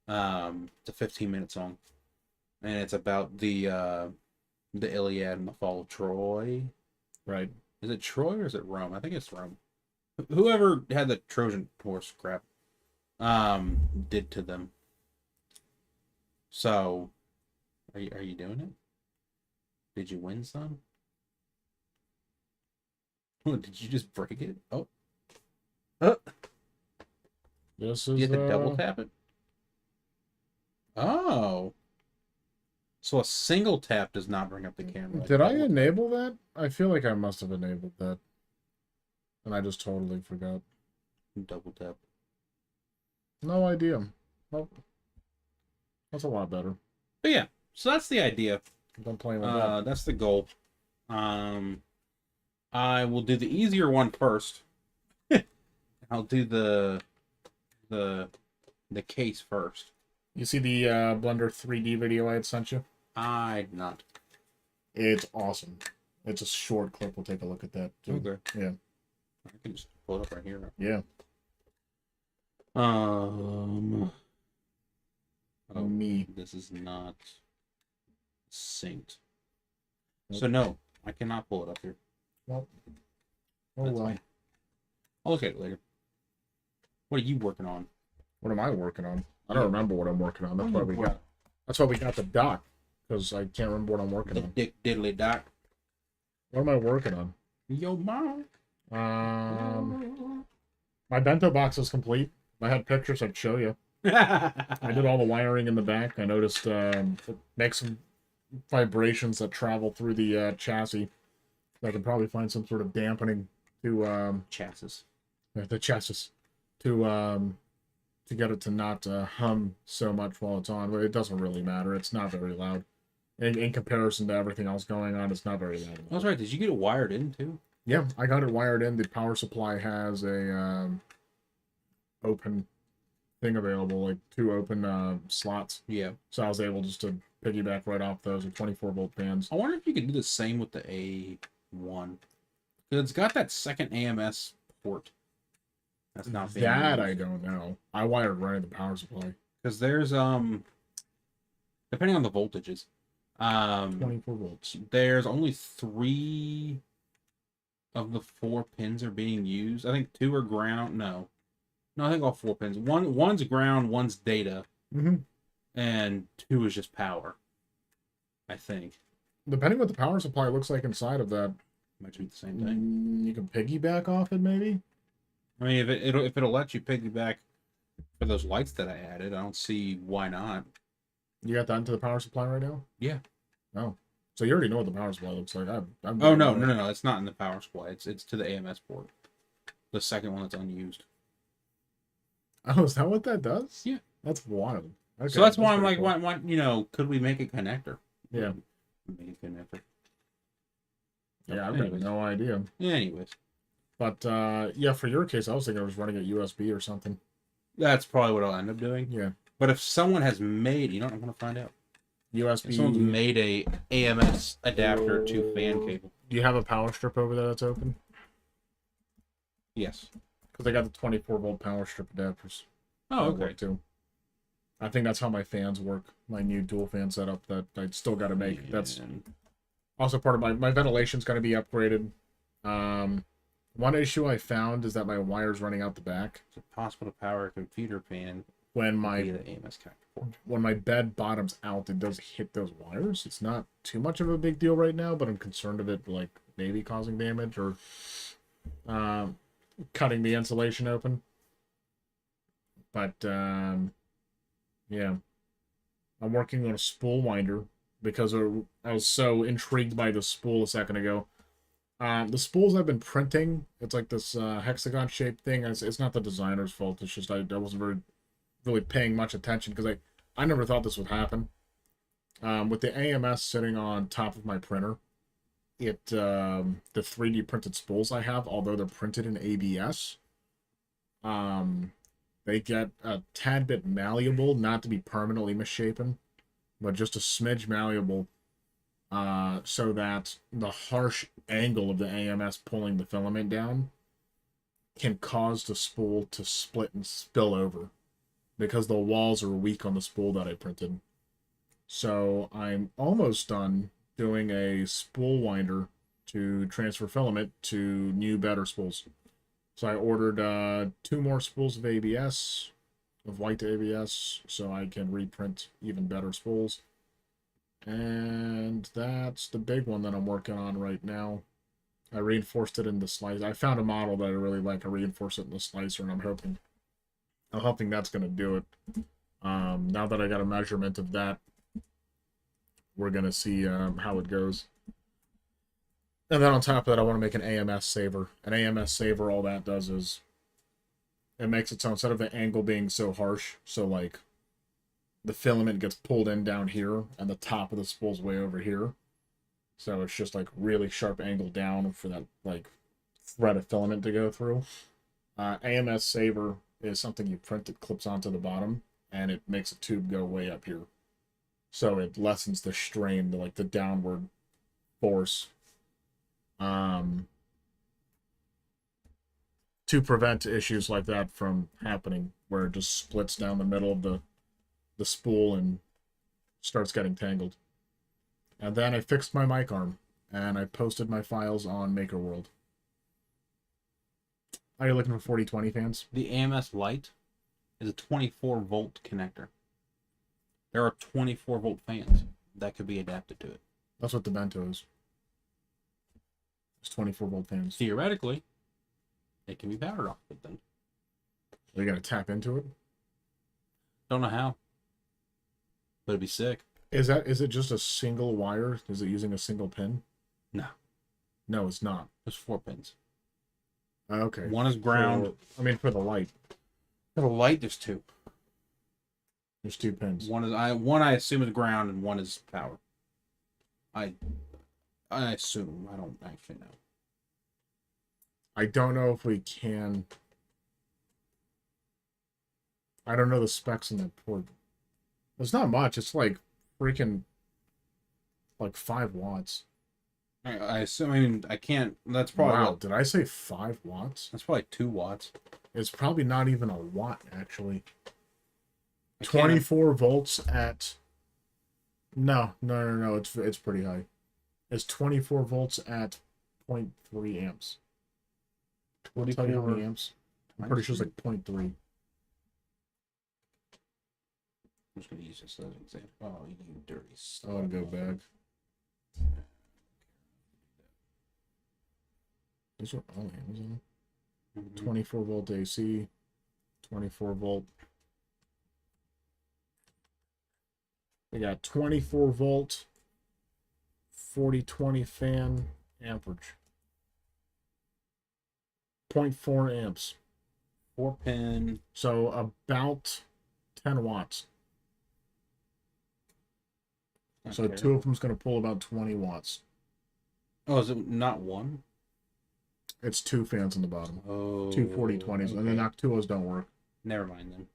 It's a 15-minute song. And it's about the Iliad and the fall of Troy. Right. Is it Troy or is it Rome? I think it's Rome. Whoever had the Trojan horse crap did to them. So, are you doing it? Did you win some? Oh, did you just break it? Oh. This is You have to double tap it? Oh. So a single tap does not bring up the camera. Did I enable that? I feel like I must have enabled that. And I just totally forgot. Double tap. No idea. Well, that's a lot better. But yeah, so that's the idea. Don't play with that. That's the goal. I will do the easier one first. I'll do the case first. You see the Blender 3D video I had sent you? I did not. It's awesome. It's a short clip. We'll take a look at that. Too. Okay. Yeah. I can just pull it up right here. Yeah. Oh, me. This is not synced. Nope. So no, I cannot pull it up here. Well. Oh That's well. fine. I'll look at it later. What are you working on? What am I working on? I don't remember what I'm working on. That's why we got. That's why we got the doc, because I can't remember what I'm working The on. dick diddly doc. What am I working on? Yo, mom. My bento box is complete. If I had pictures, I'd show you. I did all the wiring in the back. I noticed it makes some vibrations that travel through the chassis. I could probably find some sort of dampening to chassis. The chassis to get it to not hum so much while it's on. But it doesn't really matter. It's not very loud. In comparison to everything else going on, it's not very loud. That's right. Did you get it wired in too? Yeah, I got it wired in. The power supply has a open thing available, like 2 open slots. Yeah. So I was able just to piggyback right off those with 24-volt fans. I wonder if you could do the same with the A1. Because it's got that second AMS port. That's not being that used. I don't know. I wired right in the power supply. Because there's depending on the voltages, 24 volts. there's only 3 of the 4 pins are being used. I think 2 are ground. No, I think all 4 pins. One's ground, one's data, and 2 is just power. I think. Depending what the power supply looks like inside of that, Might be the same thing. you can piggyback off it, maybe. I mean, if it'll let you piggyback for those lights that I added, I don't see why not. You got that into the power supply right now? Yeah. Oh, so you already know what the power supply looks like. Oh no! It's not in the power supply. It's to the AMS port. The second one that's unused. Oh, is that what that does? Yeah. That's wild. Okay, So that's why I'm like, cool. why, could we make a connector? Yeah. Make a connector. Yeah, I've got no idea. Anyways. But, yeah, for your case, I was thinking I was running a USB or something. That's probably what I'll end up doing. Yeah. But if someone has made, I want to find out. USB. If someone's made a AMS adapter to fan cable. Do you have a power strip over there that's open? Yes. Because I got the 24-volt power strip adapters. Oh, okay. Too. I think that's how my fans work. My new dual fan setup that I still got to make. That's also part of my ventilation's going to be upgraded. One issue I found is that my wire's running out the back. Is it possible to power a computer fan when my via the AMS connector? When my bed bottoms out, it does hit those wires. It's not too much of a big deal right now, but I'm concerned of it like maybe causing damage or cutting the insulation open. But yeah, I'm working on a spool winder because I was so intrigued by the spool a second ago. The spools I've been printing, it's like this hexagon shaped thing. It's not the designer's fault. It's just I wasn't really paying much attention because I never thought this would happen. With the AMS sitting on top of my printer, the 3D printed spools I have, although they're printed in ABS, they get a tad bit malleable, not to be permanently misshapen, but just a smidge malleable, so that the harsh angle of the AMS pulling the filament down can cause the spool to split and spill over because the walls are weak on the spool that I printed. So I'm almost done doing a spool winder to transfer filament to new, better spools. So I ordered 2 more spools of ABS, of white ABS, so I can reprint even better spools. And that's the big one that I'm working on right now. I reinforced it in the slicer. I found a model that I really like. I reinforced it in the slicer, and I'm hoping that's going to do it. Now that I got a measurement of that, we're going to see how it goes. And then on top of that, I want to make an AMS saver. An AMS saver, all that does is it makes it so instead of the angle being so harsh, so like the filament gets pulled in down here and the top of the spool's way over here. So it's just like really sharp angle down for that like thread of filament to go through. AMS saver is something you print, it clips onto the bottom, and it makes a tube go way up here. So it lessens the strain, the downward force. To prevent issues like that from happening, where it just splits down the middle of the spool and starts getting tangled. And then I fixed my mic arm, and I posted my files on MakerWorld. Are you looking for 4020 fans? The AMS Lite is a 24-volt connector. There are 24-volt fans that could be adapted to it. That's what the Bento is. It's 24-volt fans. Theoretically, it can be powered off it then. Are you going to tap into it? Don't know how. But it'd be sick. Is it just a single wire? Is it using a single pin? No. No, it's not. There's 4 pins. Okay. One is ground. For the light. For the light, there's 2. There's 2 pins. One I assume is ground and one is power. I assume. I don't actually know. I don't know if we can. I don't know the specs on that port. It's not much. It's like freaking 5 watts. I assume. I can't. That's probably. Wow, did I say 5 watts? That's probably 2 watts. It's probably not even a watt, actually. 24 volts at. No. It's pretty high. It's 24 volts at 0.3 amps. I'll tell you how many amps. I'm pretty sure it's like 0.3. I'm just going to use this as an example. Oh, you dirty stuff. I'll go back. These are all Amazon. 24 volt AC, 24 volt. We got 24 volt, 4020 fan amperage. 0.4 amps. 4 pin. So about 10 watts. So 2 of them's going to pull about 20 watts. Oh, is it not one? It's 2 fans on the bottom. Oh. 2 40-20s. Okay. And the Noctuos don't work. Never mind then.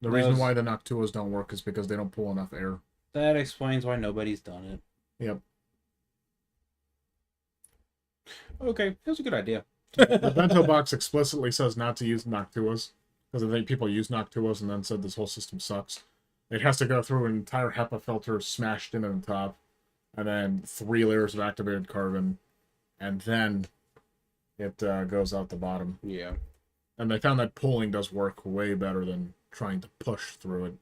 The reason why the Noctuos don't work is because they don't pull enough air. That explains why nobody's done it. Yep. Okay, that's a good idea. The bento box explicitly says not to use Noctuos, because I think people use Noctuos and then said this whole system sucks. It has to go through an entire HEPA filter smashed in on the top, and then 3 layers of activated carbon, and then it goes out the bottom. Yeah. And they found that pulling does work way better than trying to push through it.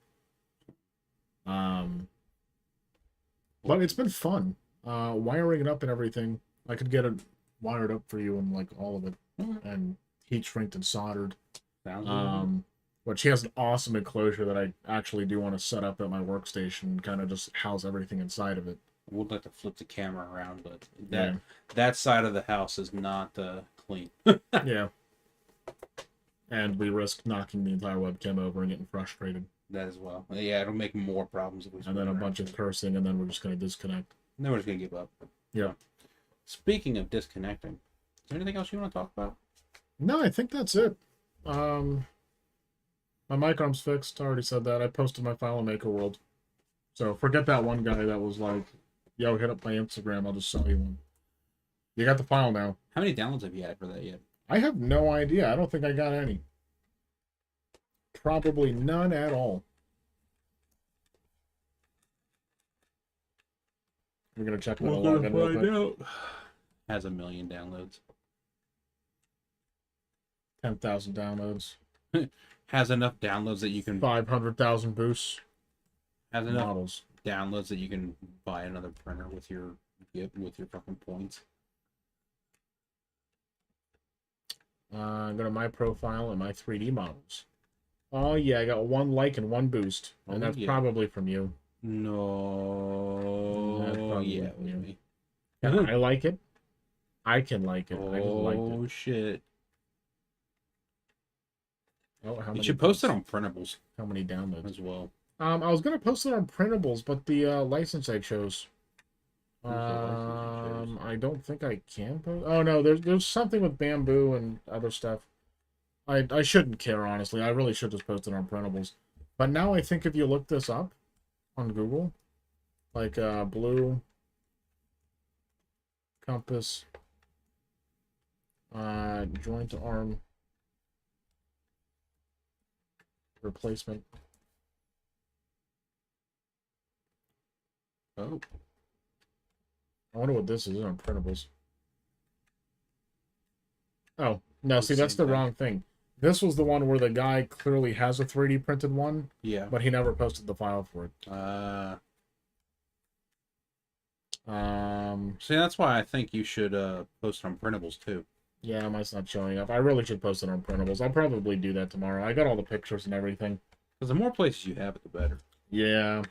But it's been fun. Wiring it up and everything. I could get it wired up for you and like all of it, and heat shrinked and soldered. But she has an awesome enclosure that I actually do want to set up at my workstation and kind of just house everything inside of it. I would like to flip the camera around, but that side of the house is not clean. Yeah. And we risk knocking the entire webcam over and getting frustrated. That as well. Yeah, it'll make more problems if we. And then a bunch of cursing, and then we're just going to disconnect. And then we're just going to give up. Yeah. Speaking of disconnecting, is there anything else you want to talk about? No, I think that's it. My mic arm's fixed. I already said that. I posted my file in Maker World. So forget that one guy that was like, yo, hit up my Instagram. I'll just sell you one. You got the file now. How many downloads have you had for that yet? I have no idea. I don't think I got any. Probably none at all. We're going to check my login real quick. Has 1 million downloads. 10,000 downloads. Has enough downloads that you can 500,000 boosts. Has enough models. Downloads that you can buy another printer with your fucking points. Go to my profile and my 3D models. Oh yeah, I got 1 like and 1 boost, and that's probably from you. No. Yeah, it was me. Yeah, I like it. I can like it. I just liked it. Oh shit. Oh, how you many should post it on printables. How many downloads as well? I was gonna post it on printables, but the license egg shows. I don't think I can post. Oh no, there's something with bamboo and other stuff. I shouldn't care, honestly. I really should just post it on printables. But now I think if you look this up on Google, like blue compass joint arm replacement. Oh. I wonder what this is on printables. Oh, no, see, that's the wrong thing. This was the one where the guy clearly has a 3D printed one. Yeah. But he never posted the file for it. See, that's why I think you should post it on printables too. Yeah, mine's not showing up. I really should post it on printables. I'll probably do that tomorrow. I got all the pictures and everything. Because the more places you have it, the better. Yeah.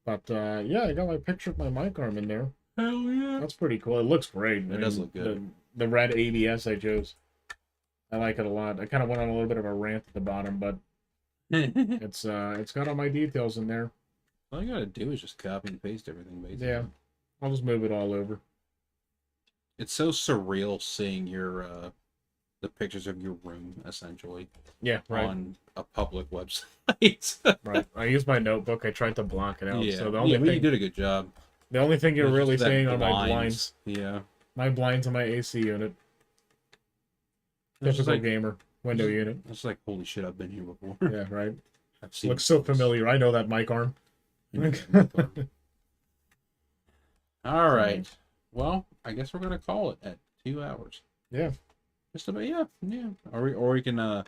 But, yeah, I got my picture of my mic arm in there. Hell yeah. That's pretty cool. It looks great. It does look good. The red ABS I chose. I like it a lot. I kind of went on a little bit of a rant at the bottom, but it's got all my details in there. All you gotta do is just copy and paste everything, basically. Yeah. I'll just move it all over. It's so surreal seeing your the pictures of your room, essentially. Yeah, right. On a public website. Right. I used my notebook. I tried to block it out. Yeah, so the only thing, you did a good job. The only thing you're really seeing are my blinds. Yeah. My blinds and my AC unit. Typical gamer window unit. It's like, holy shit, I've been here before. Yeah, right. Looks so familiar. I know that mic arm. All right. Well, I guess we're gonna call it at 2 hours. Yeah. Just about, yeah. Or we can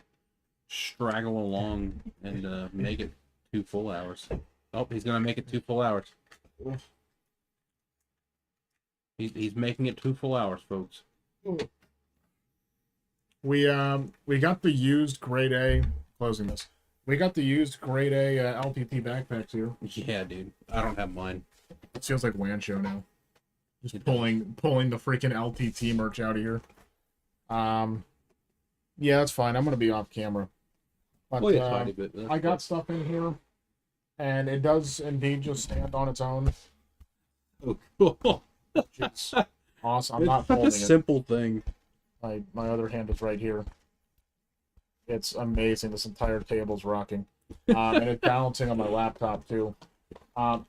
straggle along and make it 2 full hours. Oh, he's gonna make it 2 full hours. He's making it 2 full hours, folks. We got the used grade A. Closing this. We got the used grade A LPT backpacks here. Yeah, dude. I don't have mine. It feels like WAN show now. Just pulling the freaking LTT merch out of here. Yeah, that's fine. I'm gonna be off camera. But I got stuff in here. and it does indeed just stand on its own. Oh, cool. It's awesome. I'm It's not such a holding it. simple thing. My other hand is right here. It's amazing. This entire table's rocking. And it's balancing on my laptop too.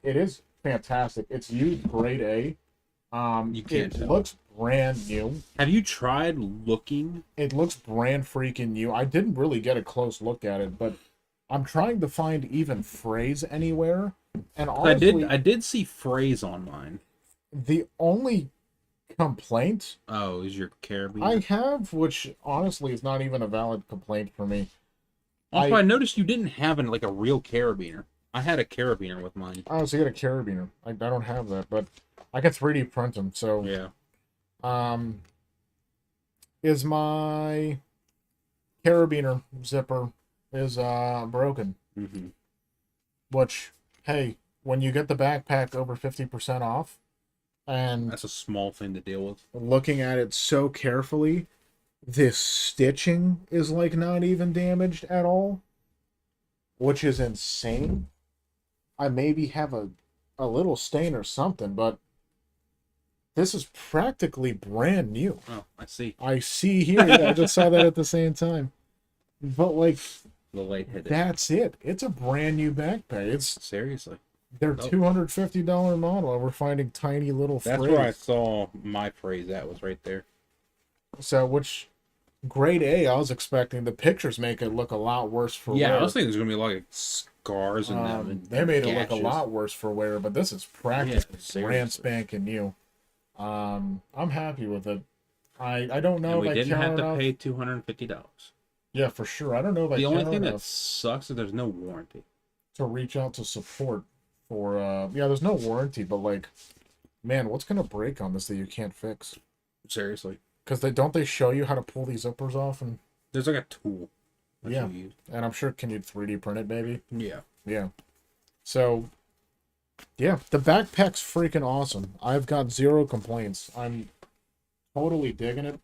It is fantastic. It's used grade A. You can't it tell. looks brand new. Have you tried looking? It looks brand freaking new. I didn't really get a close look at it, but I'm trying to find even phrase anywhere. And honestly, I did see phrase on mine. the only complaint Is your carabiner? I have, which honestly is not even a valid complaint for me. Also, I noticed you didn't have a real carabiner. I had a carabiner with mine. Oh, so you got a carabiner. I don't have that, but I can 3D print them. So yeah. Is my carabiner zipper is broken? Mm-hmm. Which, hey, when you get the backpack over 50% off, and That's a small thing to deal with. looking at it so carefully, this stitching is like not even damaged at all, which is insane. I maybe have a little stain or something, but this is practically brand new. Oh, I see. I see here. Yeah, I just saw that at the same time. But like, The light-headed. that's it. It's a brand new backpack. It's Seriously. their Nope. $250 model, and we're finding tiny little That's phrase. where I saw my phrase. That was right there. So, which grade A, I was expecting the pictures make it look a lot worse for wear. I was thinking there's gonna be like scars in them. And they made it look gashes. a lot worse for wear, but this is practically seriously. brand spanking new. I'm happy with it. I don't know And we if I didn't care have to enough. pay $250. Yeah, for sure. I don't know if I The only care thing that enough sucks is there's no warranty. to reach out to support for there's no warranty, but like, man, what's gonna break on this that you can't fix? Seriously. Because they show you how to pull these zippers off, and There's like a tool. that Yeah. you use. and I'm sure can you 3D print it, maybe? Yeah. Yeah. So, yeah, the backpack's freaking awesome. I've got zero complaints. I'm totally digging it.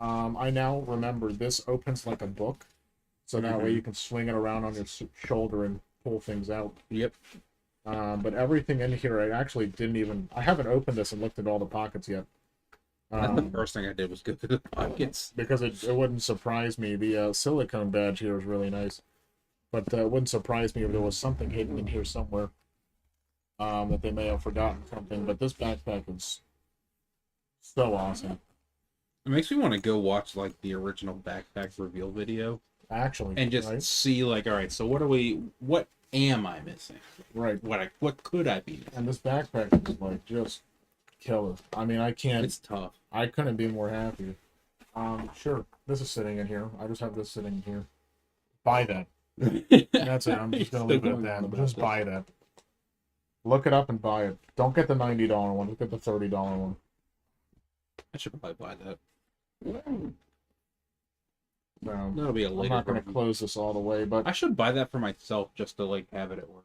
I now remember this opens like a book, so that way you can swing it around on your shoulder and pull things out. Yep. But everything in here, I haven't opened this and looked at all the pockets yet. The first thing I did was go through the pockets. Because it wouldn't surprise me. The silicone badge here is really nice. But it wouldn't surprise me if there was something hidden in here somewhere that they may have forgotten something. But this backpack is so awesome. It makes me want to go watch like the original backpack reveal video Actually. and just right? see like, all right, so what am I missing? Right. What could I be missing? And this backpack is like just killer. I mean, It's tough. I couldn't be more happy. Sure. This is sitting in here. I just have this sitting in here. Buy that. That's it. I'm just gonna leave it at that. Just buy that. Look it up and buy it. Don't get the $90 one. Just get the $30 one. I should probably buy that. No, That'll be a I'm later not gonna version. close this all the way, but I should buy that for myself just to like have it at work.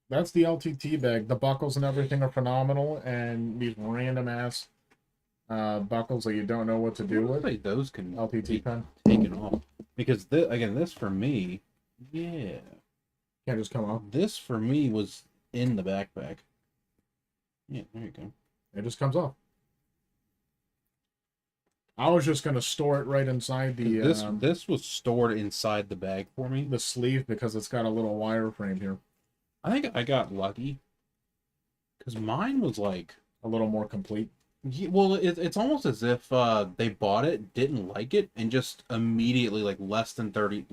that's the LTT bag. The buckles and everything are phenomenal, and these random ass buckles that you don't know what to do with. Like those can LTT be pen taken off because this for me, yeah, can't just come off. this for me was in the backpack. Yeah, there you go. It just comes off. I was just gonna store it right inside the This was stored inside the bag for me. the sleeve because it's got a little wireframe here, I think I got lucky because mine was like, a little more complete. well, it's almost as if they bought it, didn't like it, and just immediately like less than 30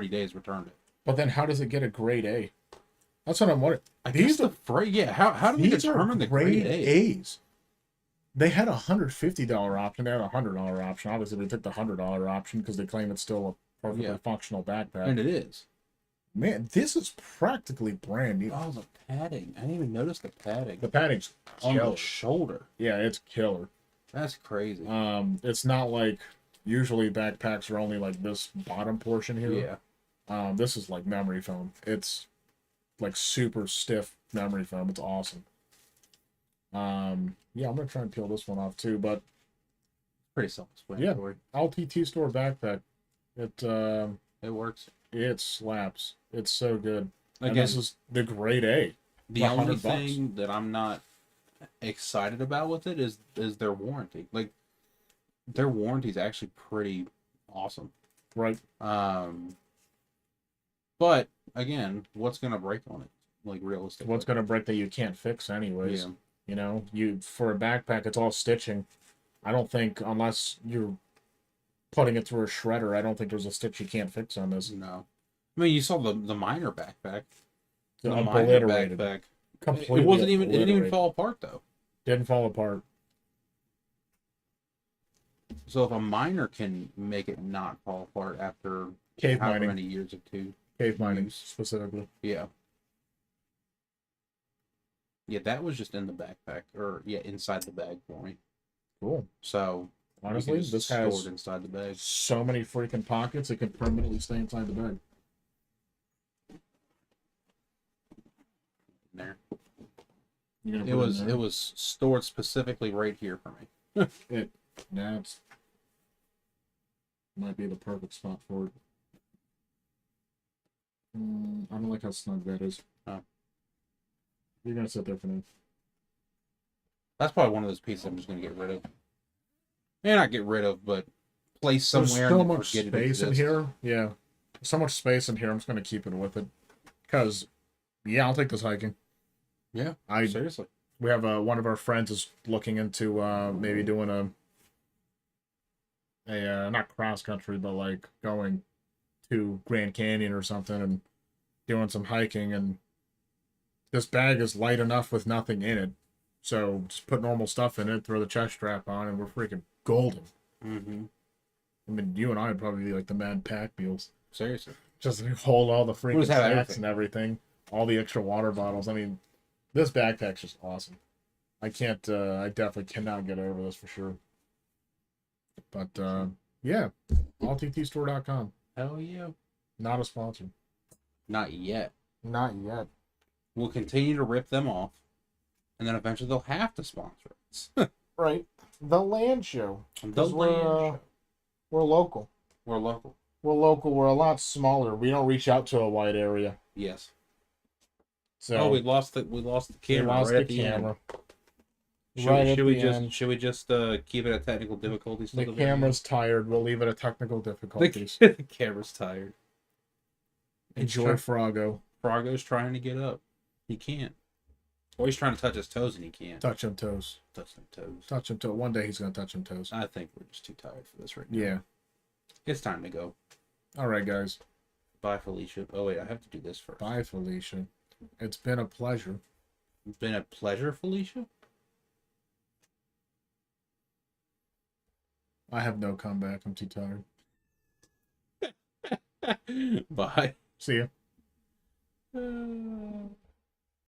days returned it. But then how does it get a grade A? That's what I'm wondering. I These guess how do we These determine are the grade A? A's. They had a $150 option. They had a $100 option. Obviously, we took the $100 option because they claim it's still a perfectly functional backpack. And it is. Man, this is practically brand new. Oh, the padding! I didn't even notice the padding. The padding's on killer. the shoulder. Yeah, it's killer. That's crazy. It's not like usually backpacks are only like this bottom portion here. Yeah. This is like memory foam. It's like super stiff memory foam. It's awesome. Yeah, I'm gonna try and peel this one off too, but Pretty self-explanatory. LTT store backpack. It It works. it slaps. It's so good. Again, and this is the grade A. The only thing that I'm not excited about with it is their warranty. Like, their warranty is actually pretty awesome. Right. But again, what's gonna break on it? Like, realistically, what's gonna break that you can't fix anyways? Yeah. You know, for a backpack, it's all stitching. I don't think, unless you're putting it through a shredder, I don't think there's a stitch you can't fix on this. No. I mean, you saw the minor backpack. The minor backpack. Completely. It didn't even fall apart though. Didn't fall apart. So if a miner can make it not fall apart after cave however mining. Many years of cave mining specifically. Yeah. Yeah, that was just in the backpack, or inside the bag for me. Cool. So honestly, this has stored inside the bag. So many freaking pockets, it can permanently stay inside the bag. There. It was stored specifically right here for me. That's might be the perfect spot for it. I don't like how snug that is. Oh. You're gonna sit there for now. That's probably one of those pieces I'm just gonna get rid of. Maybe not get rid of, but place somewhere. There's so much space in here. Yeah, so much space in here. I'm just gonna keep it with it, because I'll take this hiking. Yeah, seriously. We have one of our friends is looking into maybe doing a not cross country, but like going to Grand Canyon or something and doing some hiking. And this bag is light enough with nothing in it, so just put normal stuff in it, throw the chest strap on, and we're freaking golden. Mm-hmm. I mean, you and I would probably be like the mad pack mules. Seriously, just hold all the freaking snacks and everything, all the extra water bottles. I mean, this backpack's just awesome. I definitely cannot get over this for sure. But, yeah, allttstore.com. Hell yeah. Not a sponsor. Not yet. Not yet. We'll continue to rip them off, and then eventually they'll have to sponsor us. Right. The LAN show. The LAN show. We're local. We're local. We're local. We're a lot smaller. We don't reach out to a wide area. Yes. So we lost the camera. We lost the camera. Should we just keep it at technical difficulties? The camera's tired. We'll leave it at technical difficulties. The camera's tired. Enjoy Froggo. Froggo's trying to get up. He can't. Or he's trying to touch his toes and he can't. Touch him toes. Touch him toes. Touch him toes. One day he's gonna touch him toes. I think we're just too tired for this right now. Yeah. It's time to go. All right, guys. Bye, Felicia. Oh wait, I have to do this first. Bye, Felicia. It's been a pleasure. It's been a pleasure, Felicia. I have no comeback. I'm too tired. Bye. See ya.